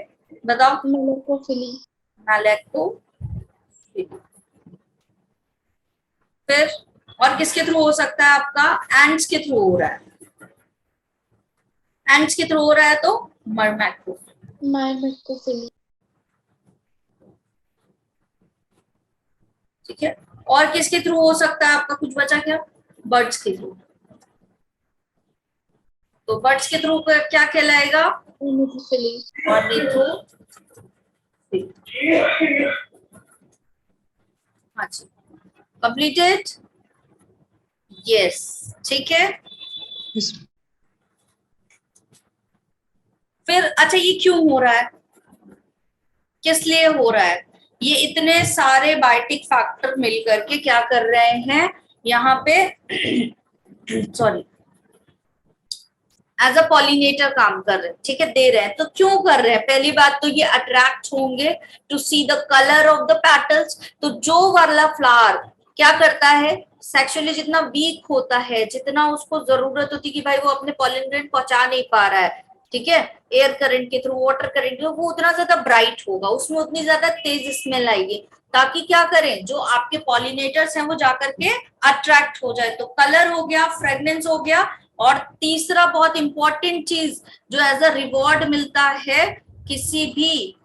बताओ। Malacophily. मैलेक्टो। फिर और किसके थ्रू हो सकता है आपका? एंड्स के थ्रू हो रहा है। एंड्स के थ्रू हो रहा है तो मर्मैक्टो। Myrmecophily. ठीक है। और किसके थ्रू हो सकता है आपका? कुछ बचा क्या? बर्ड्स के थ्रू। तो बर्ड्स के थ्रू क्या कहलाएगा? Ornithophily. ऑर्निथो। हाँ जी, कंप्लीटेड। यस, ठीक है। Yes. फिर अच्छा, ये क्यों हो रहा है? किस लिए हो रहा है? ये इतने सारे बायोटिक फैक्टर मिलकर के क्या कर रहे हैं यहाँ पे सॉरी, एज अ पॉलिनेटर काम कर रहे हैं। ठीक है, दे रहे हैं। तो क्यों कर रहे हैं? पहली बात तो ये अट्रैक्ट होंगे to see the colour of the petals. तो जो वाला फ्लावर क्या करता है, सेक्सुअली जितना वीक होता है, जितना उसको जरूरत होती है कि भाई वो अपने पॉलिन ग्रेन पहुंचा नहीं पा रहा है, ठीक है, एयर करंट के थ्रू, वाटर करंट के थ्रू, वो उतना ज्यादा ब्राइट होगा, उसमें उतनी ज्यादा तेज स्मेल आएगी, ताकि क्या करें, जो आपके पॉलिनेटर्स हैं वो जाकर के अट्रैक्ट हो जाए। तो कलर हो गया, फ्रेग्रेंस हो गया, और तीसरा बहुत इंपॉर्टेंट चीज जो एज अ रिवॉर्ड मिलता है किसी भी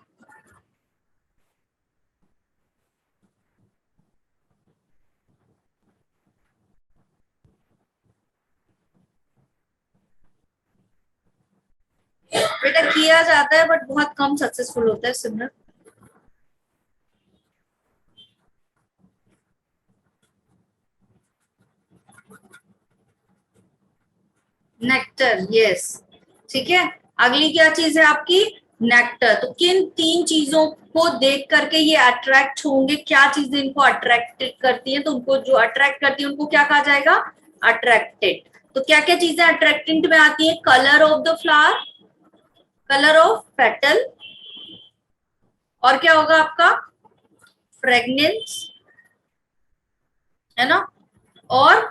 बेटा किया जाता है, बट बहुत कम सक्सेसफुल होता है सिमरन। नेक्टर, यस, ठीक है। अगली क्या चीज है आपकी? नेक्टर। तो किन तीन चीजों को देख करके ये अट्रैक्ट होंगे? क्या चीजें इनको अट्रैक्ट करती हैं? तो उनको जो अट्रैक्ट करती है उनको क्या कहा जाएगा? अट्रैक्टेड। तो क्या क्या चीजें अट्रैक्टेंट में आती है? Colour of the flower, colour of petal, और क्या होगा आपका? फ्रेगनेंस, है ना, और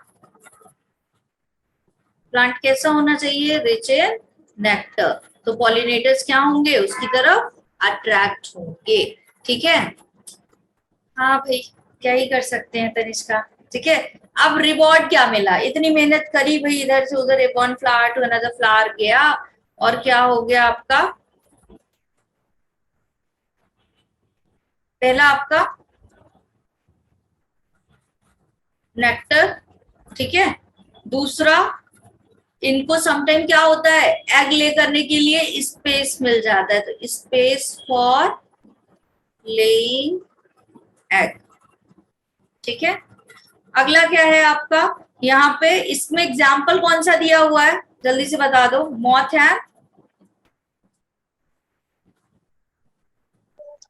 प्लांट कैसा होना चाहिए? Rich in nectar. तो पॉलिनेटर्स क्या होंगे? उसकी तरफ अट्रैक्ट होंगे। ठीक है। हाँ भाई, क्या ही कर सकते हैं तनिष्का। ठीक है। अब रिवॉर्ड क्या मिला? इतनी मेहनत करी भाई, इधर से उधर, एक one flower to another flower गया, और क्या हो गया आपका? पहला आपका नेक्टर, ठीक है। दूसरा, इनको समटाइम क्या होता है, एग ले करने के लिए स्पेस मिल जाता है, तो स्पेस फॉर लेइंग एग। ठीक है। अगला क्या है आपका? यहाँ पे इसमें एग्जाम्पल कौन सा दिया हुआ है, जल्दी से बता दो। मॉथ है,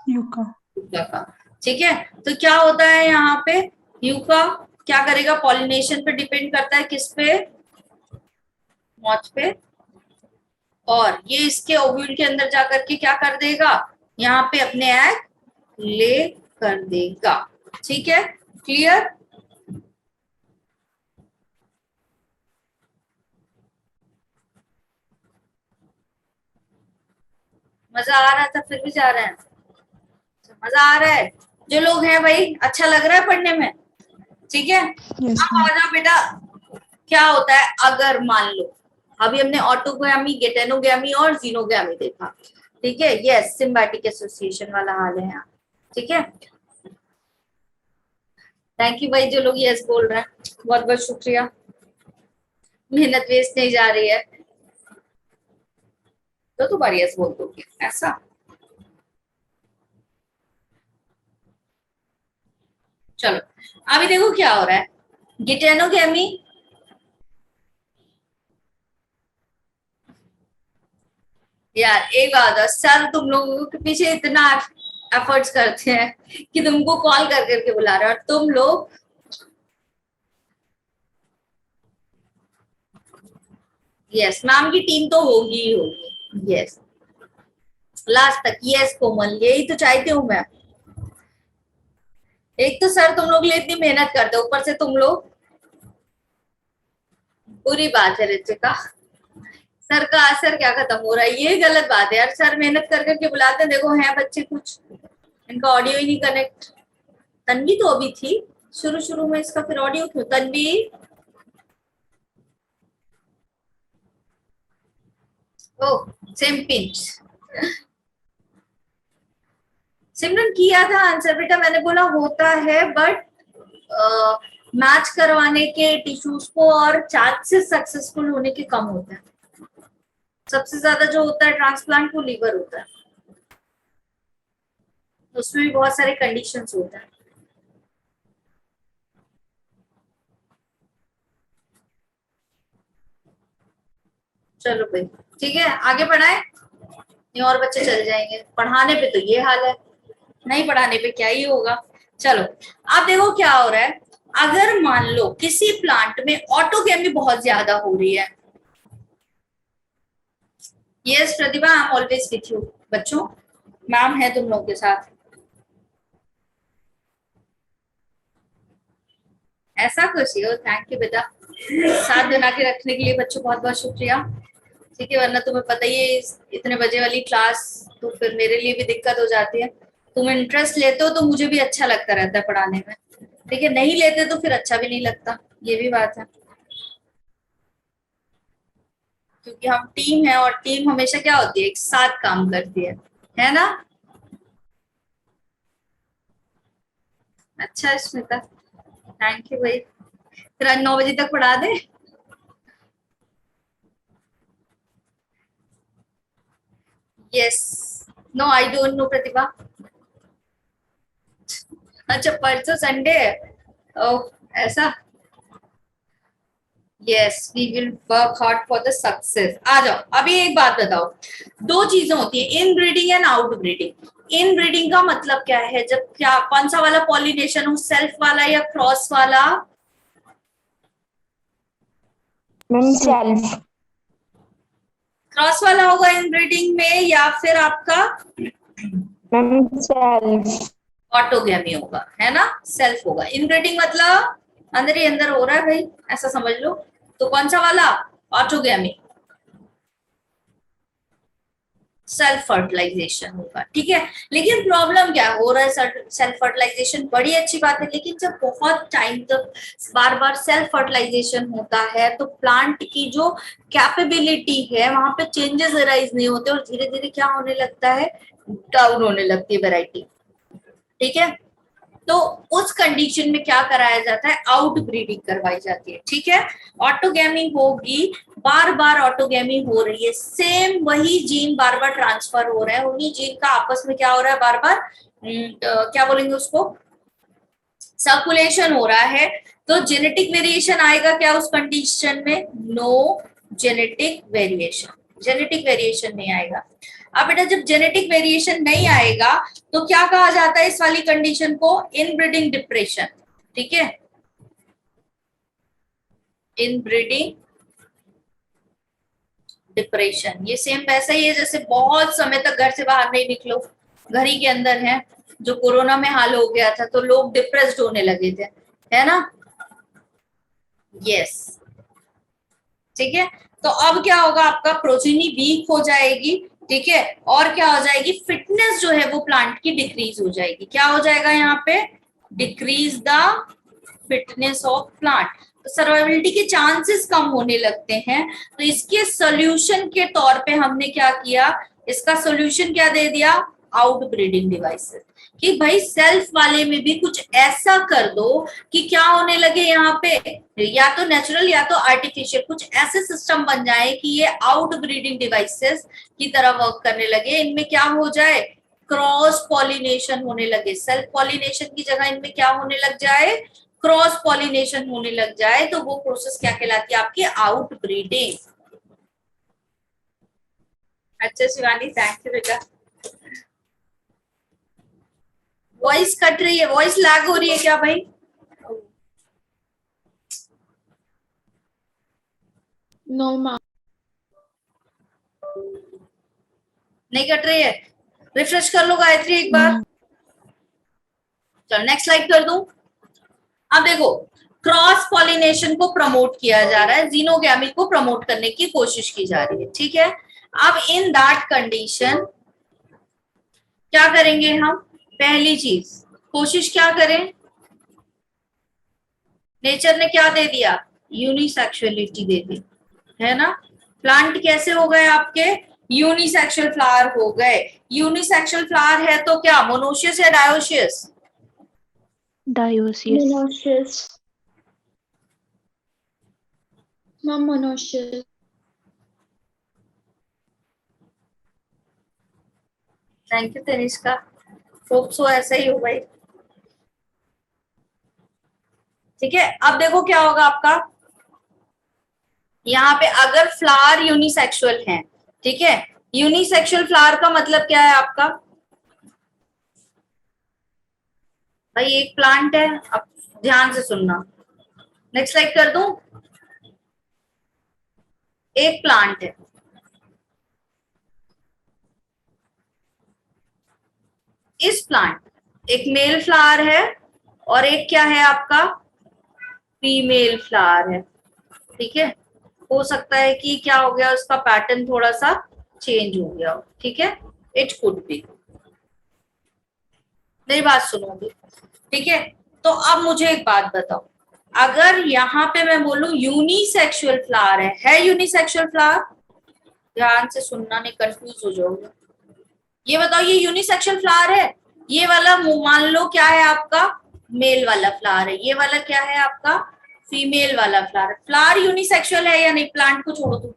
Yucca. यूका का। ठीक है। तो क्या होता है यहाँ पे? यूका क्या करेगा? पॉलिनेशन पे डिपेंड करता है, किस पे? मॉथ पे। और ये इसके ओव्यूल के अंदर जाकर के क्या कर देगा? यहाँ पे अपने एग ले कर देगा। ठीक है, क्लियर? मजा आ रहा था, फिर भी जा रहे हैं? मजा आ रहा है? जो लोग हैं भाई, अच्छा लग रहा है पढ़ने में? ठीक है। Yes, अब ma'am. आ जाओ बेटा। क्या होता है अगर मान लो, अभी हमने ऑटोगैमी, गेटेनोगैमी और जीनोगैमी देखा, ठीक है। यस, सिम्बायोटिक एसोसिएशन वाला हाल है यहाँ। ठीक है। थैंक यू भाई, जो लोग यस बोल रहे हैं, बहुत बहुत शुक्रिया। मेहनत वेस्ट नहीं जा रही है, तो तुम्हारी यस बोल दोगे ऐसा। चलो, अभी देखो क्या हो रहा है। गिटेनोगेमी, यार एक बात है, सर तुम लोगों के पीछे इतना एफर्ट्स करते हैं कि तुमको कॉल कर करके बुला रहे हैं और तुम लोग यस मैम की टीम तो होगी ही होगी। यस लास्ट तक। यस कोमल, यही तो चाहती हूँ मैं। एक तो सर तुम लोग लिए इतनी मेहनत करते हो, ऊपर से तुम लोग, बुरी बात है रिचिका, सर का असर क्या खत्म हो रहा है, ये गलत बात है यार। सर मेहनत कर करके बुलाते हैं, देखो है बच्चे कुछ, इनका ऑडियो ही नहीं कनेक्ट। तन्वी तो अभी थी शुरू शुरू में, इसका फिर ऑडियो क्यों? Tanvi, oh same pinch. सिमरन किया था आंसर बेटा, मैंने बोला होता है बट मैच करवाने के टिश्यूज को और चांसेस सक्सेसफुल होने के कम होता है। सबसे ज्यादा जो होता है ट्रांसप्लांट वो लीवर होता है, उसमें भी बहुत सारे कंडीशंस होता है। चलो भाई ठीक है, आगे पढ़ाएं, नहीं और बच्चे चल जाएंगे। पढ़ाने पे तो ये हाल है, नहीं पढ़ाने पे क्या ही होगा। चलो अब देखो क्या हो रहा है। अगर मान लो किसी प्लांट में ऑटोकेमी बहुत ज्यादा हो रही है, yes Pratibha I am always with you बच्चों, मैम है तुम लोग के साथ। ऐसा कुछ ही हो, थैंक यू बेटा, साथ बना के रखने के लिए बच्चों बहुत बहुत शुक्रिया। ठीक है, वरना तुम्हें पता ही है इतने बजे वाली क्लास तो फिर मेरे लिए भी दिक्कत हो जाती है। तुम इंटरेस्ट लेते हो तो मुझे भी अच्छा लगता रहता है पढ़ाने में, ठीक है, नहीं लेते तो फिर अच्छा भी नहीं लगता, ये भी बात है। क्योंकि हम टीम है और टीम हमेशा क्या होती है, एक साथ काम करती है ना। अच्छा स्मिता, थैंक यू भाई, फिर आज 9 बजे तक पढ़ा दे। Yes, no I don't know Pratibha. अच्छा परसों संडे है, ओह ऐसा। Yes we will work hard for the success. आ जाओ, अभी एक बात बताओ, दो चीजें होती है, inbreeding and outbreeding. Inbreeding का मतलब क्या है, जब क्या कौन सा वाला पॉलिनेशन हो, सेल्फ वाला या क्रॉस वाला? Ma'am self. क्रॉस वाला होगा इन ब्रीडिंग में, या फिर आपका मैम सेल्फ। ऑटोगेमी होगा, है ना, सेल्फ होगा। इन ब्रीडिंग मतलब अंदर ही अंदर हो रहा है भाई, ऐसा समझ लो। तो कौन सा वाला? ऑटोगेमी, सेल्फ फर्टिलाइजेशन होगा, ठीक है। लेकिन प्रॉब्लम क्या हो रहा है, सेल्फ फर्टिलाइजेशन बड़ी अच्छी बात है, लेकिन जब बहुत टाइम तक बार बार सेल्फ फर्टिलाइजेशन होता है तो प्लांट की जो कैपेबिलिटी है वहां पे चेंजेस अराइज नहीं होते और धीरे धीरे क्या होने लगता है, डाउन होने लगती है वैरायटी, ठीक है। तो उस कंडीशन में क्या कराया जाता है, आउट ब्रीडिंग करवाई जाती है, ठीक है। ऑटोगेमी होगी, बार बार ऑटोगेमी हो रही है, सेम वही जीन बार बार ट्रांसफर हो रहे हैं, उन्हीं जीन का आपस में क्या हो रहा है, बार बार क्या बोलेंगे उसको, सर्कुलेशन हो रहा है। तो जेनेटिक वेरिएशन आएगा क्या उस कंडीशन में? No genetic variation, genetic variation नहीं आएगा। अब बेटा जब जेनेटिक वेरिएशन नहीं आएगा तो क्या कहा जाता है इस वाली कंडीशन को, इनब्रीडिंग डिप्रेशन, ठीक है, इनब्रीडिंग डिप्रेशन। ये सेम वैसा ही है जैसे बहुत समय तक घर से बाहर नहीं निकलो, घर ही के अंदर है, जो कोरोना में हाल हो गया था तो लोग डिप्रेस्ड होने लगे थे, है ना। यस ठीक है, तो अब क्या होगा, आपका प्रोजेनी वीक हो जाएगी, ठीक है, और क्या हो जाएगी, फिटनेस जो है वो प्लांट की डिक्रीज हो जाएगी। क्या हो जाएगा यहाँ पे, decrease the fitness of plant, तो सर्वाइवलिटी के चांसेस कम होने लगते हैं। तो इसके सोल्यूशन के तौर पे हमने क्या किया, इसका सोल्यूशन क्या दे दिया, आउट ब्रीडिंग डिवाइसेस, कि भाई सेल्फ वाले में भी कुछ ऐसा कर दो कि क्या होने लगे यहाँ पे, या तो नेचुरल या तो आर्टिफिशियल, कुछ ऐसे सिस्टम बन जाए कि ये आउट ब्रीडिंग डिवाइसेस की तरह वर्क करने लगे। इनमें क्या हो जाए, क्रॉस पॉलिनेशन होने लगे, सेल्फ पॉलिनेशन की जगह इनमें क्या होने लग जाए, क्रॉस पॉलिनेशन होने लग जाए तो वो प्रोसेस क्या कहलाती है आपकी? Out breeding. अच्छा शिवानी, थैंक यू बेटा। वॉइस कट रही है, वॉइस लैग हो रही है क्या भाई? No, ma'am. नहीं कट रही है? रिफ्रेश कर लो गायत्री एक बार। चलो नेक्स्ट स्लाइड कर दूं। अब देखो, क्रॉस पॉलिनेशन को प्रमोट किया जा रहा है, जीनोगैमी को प्रमोट करने की कोशिश की जा रही है, ठीक है। अब इन दैट कंडीशन क्या करेंगे हम? पहली चीज, कोशिश क्या करें? नेचर ने क्या दे दिया? यूनिसेक्सुअलिटी दे दी, है ना। प्लांट कैसे हो गए आपके? यूनिसेक्सुअल फ्लावर हो गए। यूनिसेक्सुअल फ्लावर है तो क्या मोनोशियस या dioecious? Dioecious. Monoecious. Ma'am, monoecious. Thank you Tanishka, hope so ऐसा ही हो भाई। ठीक है, अब देखो क्या होगा आपका, यहाँ पे अगर फ्लावर यूनिसेक्सुअल है, ठीक है, यूनिसेक्सुअल फ्लावर का मतलब क्या है आपका? भाई एक प्लांट है, अब ध्यान से सुनना। नेक्स्ट स्लाइड कर दूं। एक प्लांट है, इस प्लांट एक मेल फ्लावर है और एक क्या है आपका? फीमेल फ्लावर है, ठीक है। हो सकता है कि क्या हो गया, उसका पैटर्न थोड़ा सा चेंज हो गया हो, ठीक है, इट कुड बी। मेरी बात सुनोगे, ठीक है। तो अब मुझे एक बात बताओ, अगर यहाँ पे मैं बोलूं यूनिसेक्सुअल फ्लावर है यूनिसेक्सुअल फ्लावर? ध्यान से सुनना, नहीं कंफ्यूज हो जाओगे। ये बताओ, ये यूनिसेक्सुअल फ्लावर है? ये वाला मान लो क्या है आपका? मेल वाला फ्लावर है। ये वाला क्या है आपका? फीमेल वाला फ्लावर। फ्लावर यूनिसेक्सुअल है या नहीं? प्लांट को छोड़ो तुम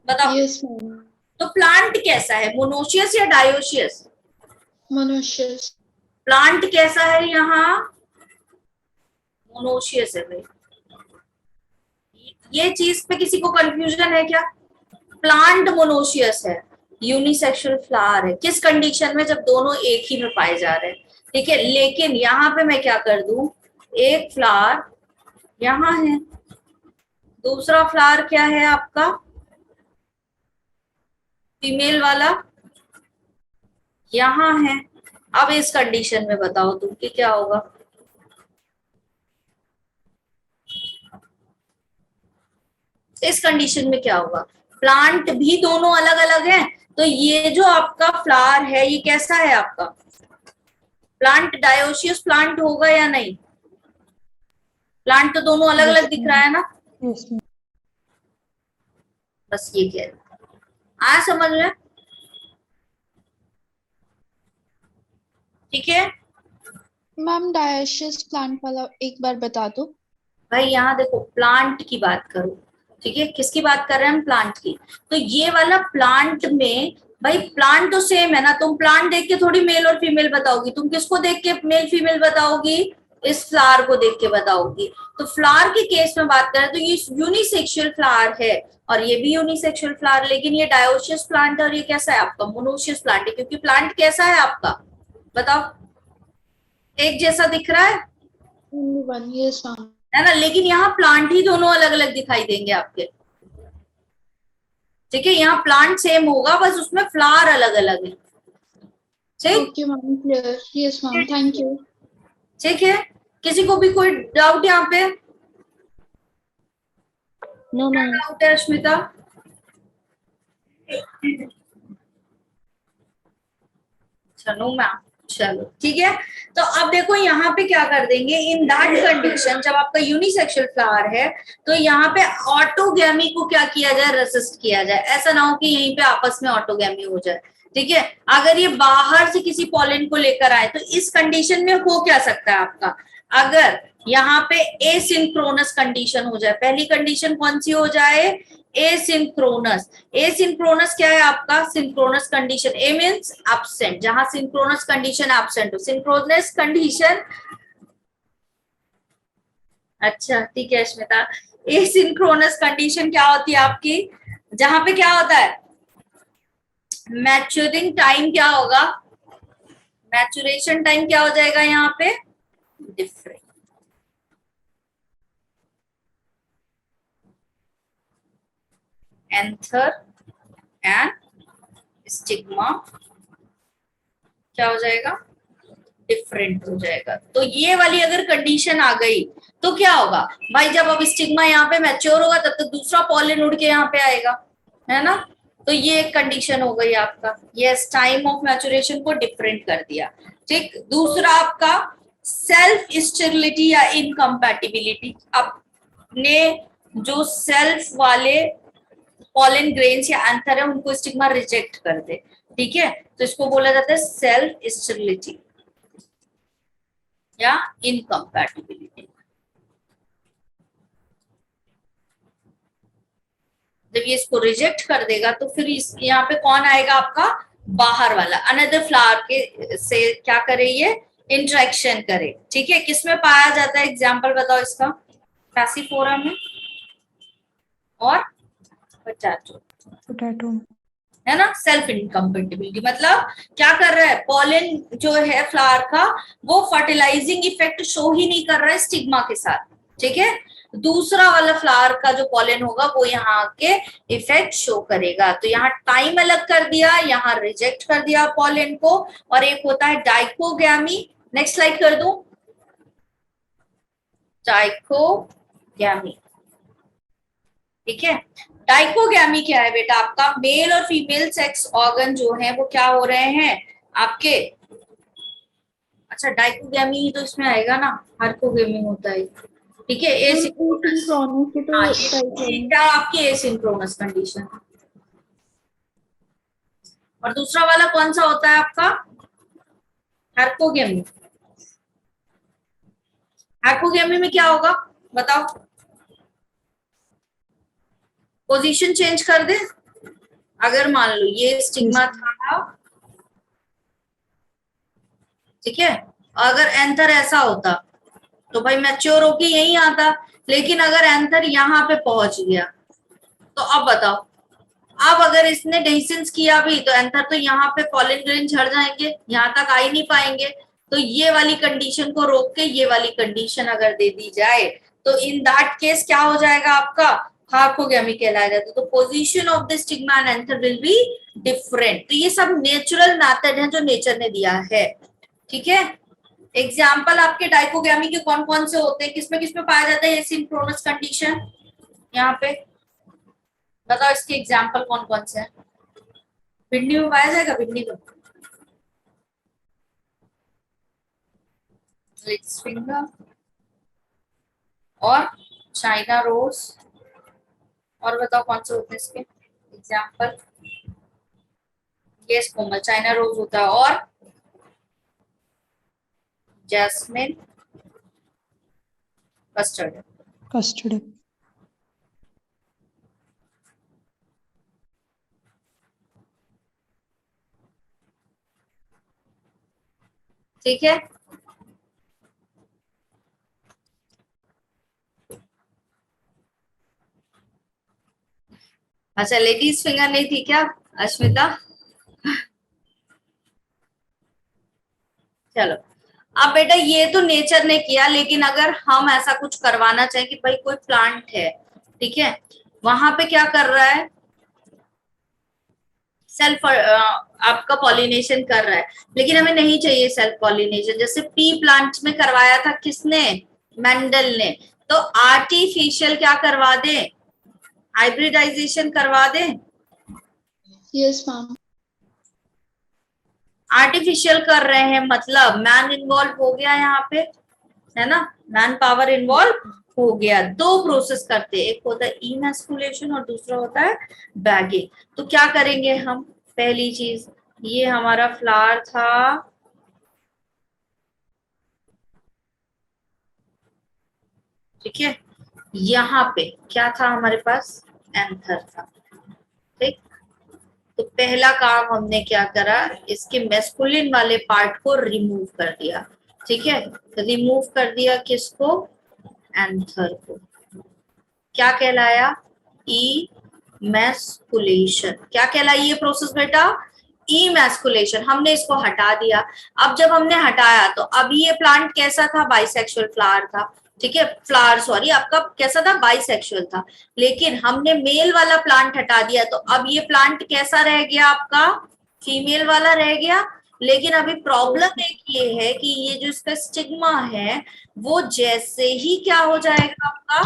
बताओ। Yes, ma'am. तो प्लांट कैसा है, मोनोशियस या डायोशियस? Monoecious. प्लांट कैसा है यहाँ? मोनोशियस है भाई। ये चीज पे किसी को कंफ्यूजन है क्या? प्लांट मोनोशियस है, यूनिसेक्सुअल फ्लावर है किस कंडीशन में? जब दोनों एक ही में पाए जा रहे हैं, ठीक है। लेकिन यहाँ पे मैं क्या कर दूं, एक फ्लावर यहाँ है, दूसरा फ्लावर क्या है आपका? फीमेल वाला यहाँ है। अब इस कंडीशन में बताओ तुम कि क्या होगा? इस कंडीशन में क्या होगा? प्लांट भी दोनों अलग अलग हैं, तो ये जो आपका फ्लावर है ये कैसा है आपका? प्लांट डायोशियस प्लांट होगा या नहीं? प्लांट तो दोनों अलग अलग दिख रहा है ना। बस ये कह रहे, आया समझ में? ठीक है मैम, डायोशियस प्लांट वाला एक बार बता दो। भाई, यहाँ देखो प्लांट की बात करो, ठीक है, किसकी बात कर रहे हैं हम? प्लांट की। तो ये वाला प्लांट में भाई, प्लांट तो सेम है ना, तुम प्लांट देख के थोड़ी मेल और फीमेल बताओगी, तुम किसको देख के मेल फीमेल बताओगी? इस फ्लावर को देख के बताओगी। तो फ्लावर के केस में बात करें तो ये यूनिसेक्सुअल फ्लावर है और ये भी यूनिसेक्सुअल फ्लावर, लेकिन ये डायोशियस प्लांट है और ये कैसा है आपका? मोनोशियस प्लांट है, क्योंकि प्लांट कैसा है आपका? बताओ, एक जैसा दिख रहा है Only one. Yes, ma'am. है ना, लेकिन यहाँ प्लांट ही दोनों अलग अलग दिखाई देंगे आपके, ठीक है। यहाँ प्लांट सेम होगा, बस उसमें फ्लावर अलग अलग है, ठीक Okay, ma'am. Clear. Yes, ma'am. Thank you. ठीक है। किसी को भी कोई डाउट यहाँ पे? No, ma'am. डाउट है अश्मिता? चलो मैम, चलो ठीक है। तो अब देखो यहाँ पे क्या कर देंगे, इन दैट कंडीशन जब आपका यूनिसेक्सुअल फ्लावर है तो यहाँ पे ऑटोगैमी को क्या किया जाए? रेसिस्ट किया जाए। ऐसा ना हो कि यहीं पे आपस में ऑटोगैमी हो जाए, ठीक है। अगर ये बाहर से किसी पॉलन को लेकर आए तो इस कंडीशन में हो क्या सकता है आपका? अगर यहाँ पे एसिंक्रोनस कंडीशन हो जाए, पहली कंडीशन कौन सी हो जाए? एसिंक्रोनस। एसिंक्रोनस क्या है आपका? Synchronous condition. A means absent, जहां सिंक्रोनस कंडीशन एब्सेंट हो। सिंक्रोनस कंडीशन अच्छा ठीक है अश्मिता। एसिंक्रोनस कंडीशन क्या होती है आपकी, जहां पे क्या होता है, मैच्योरिंग टाइम क्या होगा, मैच्योरेशन टाइम क्या हो जाएगा यहाँ पे, डिफरेंट। एंथर एंड स्टिग्मा क्या हो जाएगा, डिफरेंट हो जाएगा। तो ये वाली अगर कंडीशन आ गई तो क्या होगा भाई, जब अब स्टिग्मा यहाँ पे मैच्योर होगा तब तक दूसरा पॉलन उड़ के यहाँ पे आएगा, है ना। तो ये एक कंडीशन हो गई आपका, यस टाइम ऑफ मैच्योरेशन को डिफरेंट कर दिया। ठीक, दूसरा आपका सेल्फ स्टेबिलिटी या इनकम्पैटिबिलिटी। अपने जो सेल्फ वाले पॉलन ग्रेन्स या एंथर है उनको स्टिग्मा रिजेक्ट कर दे, ठीक है, तो इसको बोला जाता है सेल्फ स्टेबिलिटी या इनकम्पैटिबिलिटी। जब ये इसको रिजेक्ट कर देगा तो फिर इस यहाँ पे कौन आएगा आपका, बाहर वाला अनदर फ्लावर के से क्या करे, ये इंटरेक्शन करे। ठीक है, किसमें पाया जाता है, एग्जाम्पल बताओ इसका, पैसिफोरा में और पोटैटो, है ना। सेल्फ इनकम्पेटिबिलिटी मतलब क्या कर रहा है, पॉलन जो है फ्लावर का वो फर्टिलाइजिंग इफेक्ट शो ही नहीं कर रहा है स्टिग्मा के साथ, ठीक है। दूसरा वाला फ्लावर का जो पॉलन होगा वो यहाँ के इफेक्ट शो करेगा। तो यहाँ टाइम अलग कर दिया, यहाँ रिजेक्ट कर दिया पॉलन को। और एक होता है डाइकोगैमी, नेक्स्ट स्लाइड कर दूं, डाइकोगैमी, ठीक है। डाइकोगैमी क्या है बेटा, आपका मेल और फीमेल सेक्स ऑर्गन जो है वो क्या हो रहे हैं आपके, अच्छा डाइकोगैमी ही तो इसमें आएगा ना, हार्कोगैमी होता है, ठीक है। एसिंक्रोनस, क्या आपकी एसिंक्रोनस कंडीशन। और दूसरा वाला कौन सा होता है आपका, हार्कोगैमी। हार्कोगैमी में क्या होगा बताओ, पोजीशन चेंज कर दे। अगर मान लो ये स्टिग्मा था, ठीक है, अगर एंथर ऐसा होता तो भाई मैच्योर होके यही आता, लेकिन अगर एंथर यहाँ पे पहुंच गया तो अब बताओ, अब अगर इसने डेहिसेंस किया भी तो एंथर तो यहाँ पे पॉलन ग्रेन झड़ जाएंगे, यहाँ तक आ ही नहीं पाएंगे। तो ये वाली कंडीशन को रोक के ये वाली कंडीशन अगर दे दी जाए तो इन दैट केस क्या हो जाएगा आपका, हार्कोगैमी कहलाया जाता है। तो position of the stigma and anther will be different. तो ये सब नेचुरल मेथड है जो नेचर ने दिया है, ठीक है। एग्जाम्पल आपके डाइकोगैमी के कौन कौन से होते हैं, किसमें पाया जाता है एसिंक्रोनस कंडीशन, यहाँ पे बताओ इसके एग्जाम्पल कौन कौन से हैं। भिंडी में पाया जाएगा, भिंडी में फिंगर और चाइना रोज, और बताओ कौन से होते हैं इसके एग्जाम्पल, ये कोमल चाइना रोज होता है और जैस्मिन, कस्टर्ड। ठीक है, अच्छा लेडीज फिंगर नहीं थी क्या अश्मिता, चलो। अब बेटा ये तो नेचर ने किया, लेकिन अगर हम ऐसा कुछ करवाना चाहें कि भाई कोई प्लांट है, ठीक है, वहां पे क्या कर रहा है, सेल्फ आपका पॉलिनेशन कर रहा है, लेकिन हमें नहीं चाहिए सेल्फ पॉलिनेशन। जैसे पी प्लांट में करवाया था किसने, मेंडल ने, तो आर्टिफिशियल क्या करवा दे, हाइब्रिडाइजेशन करवा दे। Yes ma'am. आर्टिफिशियल कर रहे हैं मतलब मैन इन्वॉल्व हो गया यहाँ पे, है ना, मैन पावर इन्वॉल्व हो गया। दो प्रोसेस करते हैं, एक होता है इमैस्कुलेशन और दूसरा होता है बैगिंग। तो क्या करेंगे हम, पहली चीज ये हमारा फ्लावर था, ठीक है, यहाँ पे क्या था हमारे पास, एंथर था, ठीक। तो पहला काम हमने क्या करा, इसके मैस्कुलिन वाले पार्ट को रिमूव कर दिया, ठीक है, रिमूव कर दिया किसको, एंथर को क्या कहलाया? इमैस्कुलेशन। क्या कहलाई ये प्रोसेस बेटा? इमैस्कुलेशन। हमने इसको हटा दिया। अब जब हमने हटाया तो अभी ये प्लांट कैसा था? बाइसेक्सुअल फ्लावर था। ठीक है, फ्लावर सॉरी आपका कैसा था? बाइसेक्सुअल था। लेकिन हमने मेल वाला प्लांट हटा दिया तो अब ये प्लांट कैसा रह गया आपका? फीमेल वाला रह गया। लेकिन अभी प्रॉब्लम एक ये है कि ये जो इसका स्टिग्मा है वो जैसे ही क्या हो जाएगा आपका?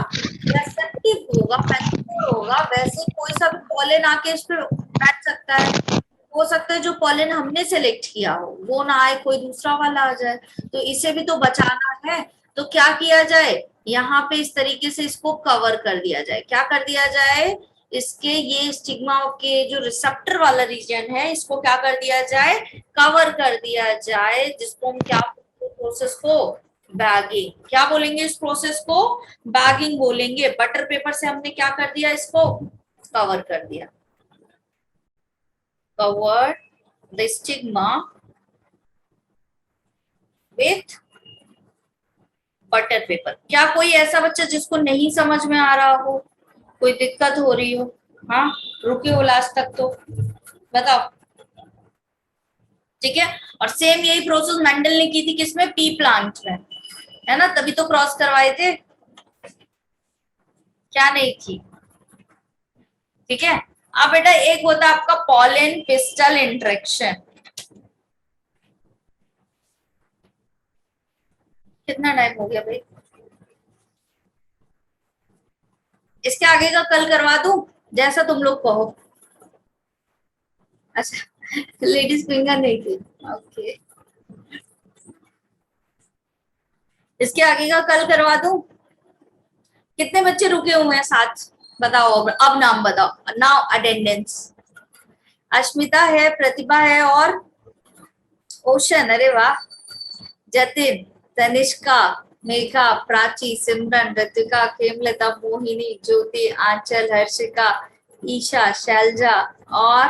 रेसेप्टिव होगा, मैच्योर होगा, वैसे कोई सा भी पॉलन आके इस पे बैठ सकता है। हो सकता है जो पॉलन हमने सेलेक्ट किया हो वो ना आए, कोई दूसरा वाला आ जाए। तो इसे भी तो बचाना है। तो क्या किया जाए? यहाँ पे इस तरीके से इसको कवर कर दिया जाए। क्या कर दिया जाए? इसके ये स्टिग्मा के जो रिसेप्टर वाला रीजन है इसको क्या कर दिया जाए? कवर कर दिया जाए, जिसको हम क्या प्रोसेस को? बैगिंग। क्या बोलेंगे इस प्रोसेस को? बैगिंग बोलेंगे। बटर पेपर से हमने क्या कर दिया? इसको कवर कर दिया। Cover the stigma with butter paper. क्या कोई ऐसा बच्चा जिसको नहीं समझ में आ रहा हो, कोई दिक्कत हो रही हो? हाँ, रुके हो लास्ट तक तो बताओ। ठीक है, और सेम यही प्रोसेस मेंडल ने की थी किसमें? पी प्लांट में, है ना? तभी तो क्रॉस करवाए थे, क्या नहीं थी? ठीक है। अब बेटा एक होता है आपका पॉलन पिस्टल इंटरेक्शन। कितना टाइम हो गया भाई? इसके आगे का कल करवा दूं, जैसा तुम लोग कहो। अच्छा, लेडीज फिंगर नहीं थी, ओके। इसके आगे का कल करवा दूं। कितने बच्चे रुके हुए हैं साथ? बताओ अब नाम बताओ। Now attendance. अश्मिता है, प्रतिभा है और ओशन, अरे वाह। जतिन, तनिष्का, मेघा, प्राची, सिमरन, ऋतिका, खेमलता, मोहिनी, ज्योति, आंचल, हर्षिका, ईशा, शैलजा और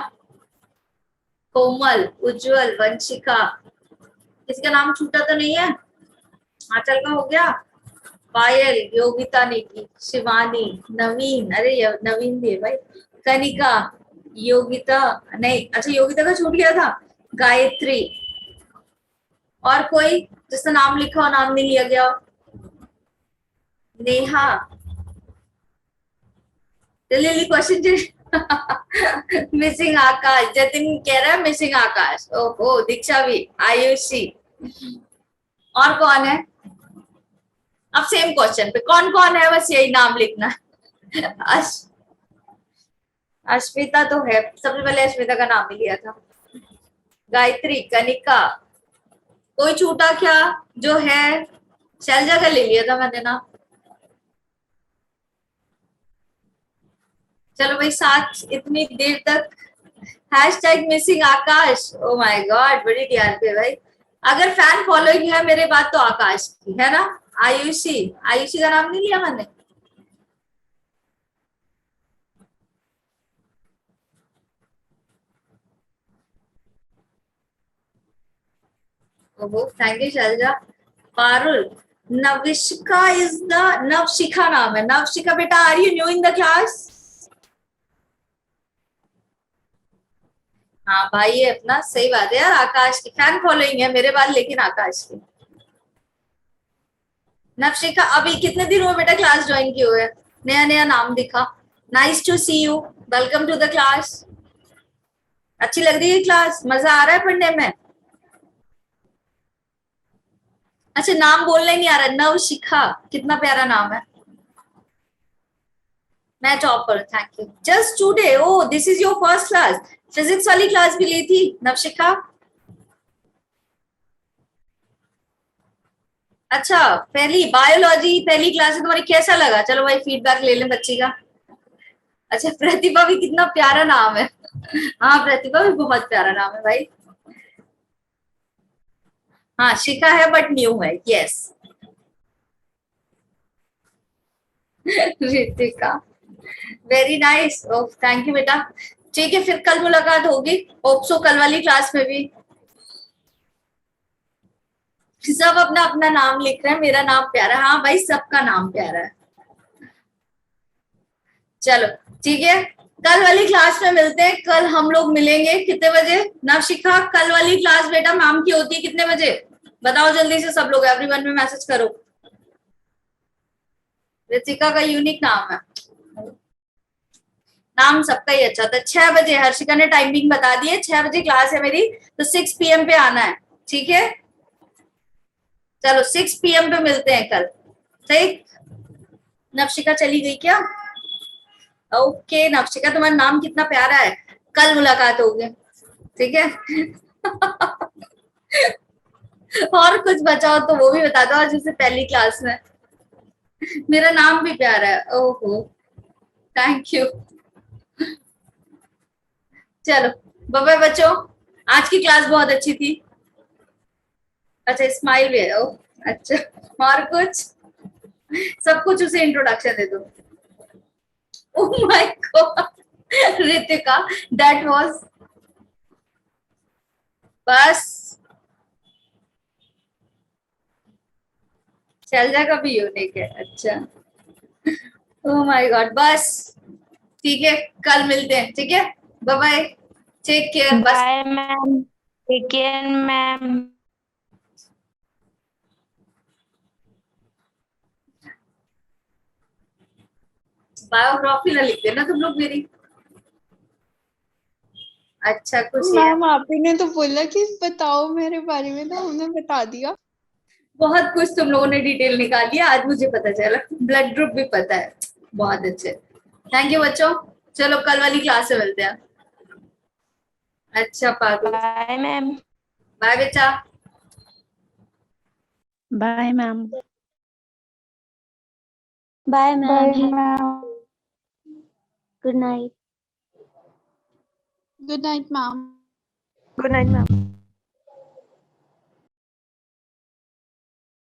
कोमल, उज्जवल, वंशिका। किसी का नाम छूटा तो नहीं है? आंचल का हो गया। पायल, योगिता ने की, शिवानी, नवीन, अरे नवीन भी है भाई, कनिका, योगिता नहीं, अच्छा योगिता का छूट गया था, गायत्री और कोई जिसका नाम लिखा हो नाम नहीं लिया गया? नेहा, लिली क्वेश्चन मिसिंग आकाश, जतिन कह रहा है मिसिंग आकाश, ओहो दीक्षा भी, आयुषी और कौन है? अब सेम क्वेश्चन पे कौन कौन है बस यही नाम लिखना। अश्मिता तो है, सबसे पहले अश्मिता का नाम ही लिया था। गायत्री, कनिका, कोई छूटा क्या जो है? शैलजा का ले लिया था मैंने ना। चलो भाई, साथ इतनी देर तक hashtag missing Akash. Oh my God, बड़ी टीआरपी है भाई। अगर फैन फॉलोइंग है मेरे बात तो आकाश की है ना। आयुषी, आयुषी का नाम नहीं लिया मैंने? ओहो thank you Shailaja. Parul, Navishika is the, Navshikha नाम है। नवशिका बेटा, are you new in the class? हाँ भाई ये अपना सही बात है यार, आकाश की फैन फॉलोइंग है मेरे बाद, लेकिन आकाश की। नवशिका, अभी कितने दिन हुए बेटा क्लास ज्वाइन किए हुए? नया नया नाम दिखा। Nice to see you, welcome to the class. अच्छी लग रही है क्लास? मजा आ रहा है पढ़ने में? अच्छा नाम बोलना ही नहीं आ रहा, नवशिखा, कितना प्यारा नाम है। मैं topper, thank you. Just today, oh this is your first class? Physics वाली क्लास भी ली थी नवशिखा? अच्छा, पहली बायोलॉजी पहली क्लास है तुम्हारी, कैसा लगा? चलो भाई फीडबैक ले लें बच्ची का। अच्छा, प्रतिभा भी कितना प्यारा नाम है। हाँ प्रतिभा भी बहुत प्यारा नाम है भाई। हाँ शिखा है बट न्यू है, yes. Ritika, very nice, oh thank you बेटा। ठीक है, फिर कल मुलाकात होगी, होप सो कल वाली क्लास में भी। सब अपना अपना नाम लिख रहे हैं, मेरा नाम प्यारा है। हाँ भाई, सबका नाम प्यारा है। चलो ठीक है, कल वाली क्लास में मिलते हैं। कल हम लोग मिलेंगे कितने बजे? नवशिखा, कल वाली क्लास बेटा मैम की होती है कितने बजे? बताओ जल्दी से सब लोग, एवरीवन में मैसेज करो। ऋतिका का यूनिक नाम है, नाम सबका ही अच्छा था। 6 बजे, हर्षिका ने टाइमिंग बता दी है, 6 बजे क्लास है मेरी, तो 6 PM पे आना है, ठीक है? चलो 6 PM पे मिलते हैं कल, ठीक? नवशिका चली गई क्या? ओके नवशिका, तुम्हारा नाम कितना प्यारा है। कल मुलाकात होगी, ठीक है? और कुछ बचा हो तो वो भी बता दो, आज जैसे पहली क्लास में। मेरा नाम भी प्यारा है, ओहो थैंक यू। चलो बाय बाय बच्चों, आज की क्लास बहुत अच्छी थी। अच्छा स्माइल भी है, ओ अच्छा, और कुछ? सब कुछ उसे इंट्रोडक्शन दे दो। Oh my God Ritika, that was, बस चल जा कभी यूनिक है, अच्छा। ओह माय गॉड, बस ठीक है, कल मिलते हैं, ठीक है? बाय बाय, टेक केयर, बस। Bye ma'am, take care ma'am. Biography ना लिख देना तुम लोग मेरी। अच्छा कुछ है, मैम आप ही ने तो बोला कि बताओ मेरे बारे में, तो हमने बता दिया। बहुत कुछ तुम लोगों ने डिटेल निकाल लिया, आज मुझे पता चला, ब्लड ग्रुप भी पता है। बहुत अच्छे, थैंक यू बच्चों। चलो कल वाली क्लास में मिलते हैं। अच्छा पागल, बाय मैम। बाय बेटा। Bye ma'am. Bye bye ma'am. Ma'am. Good night. Good night ma'am. Good night ma'am.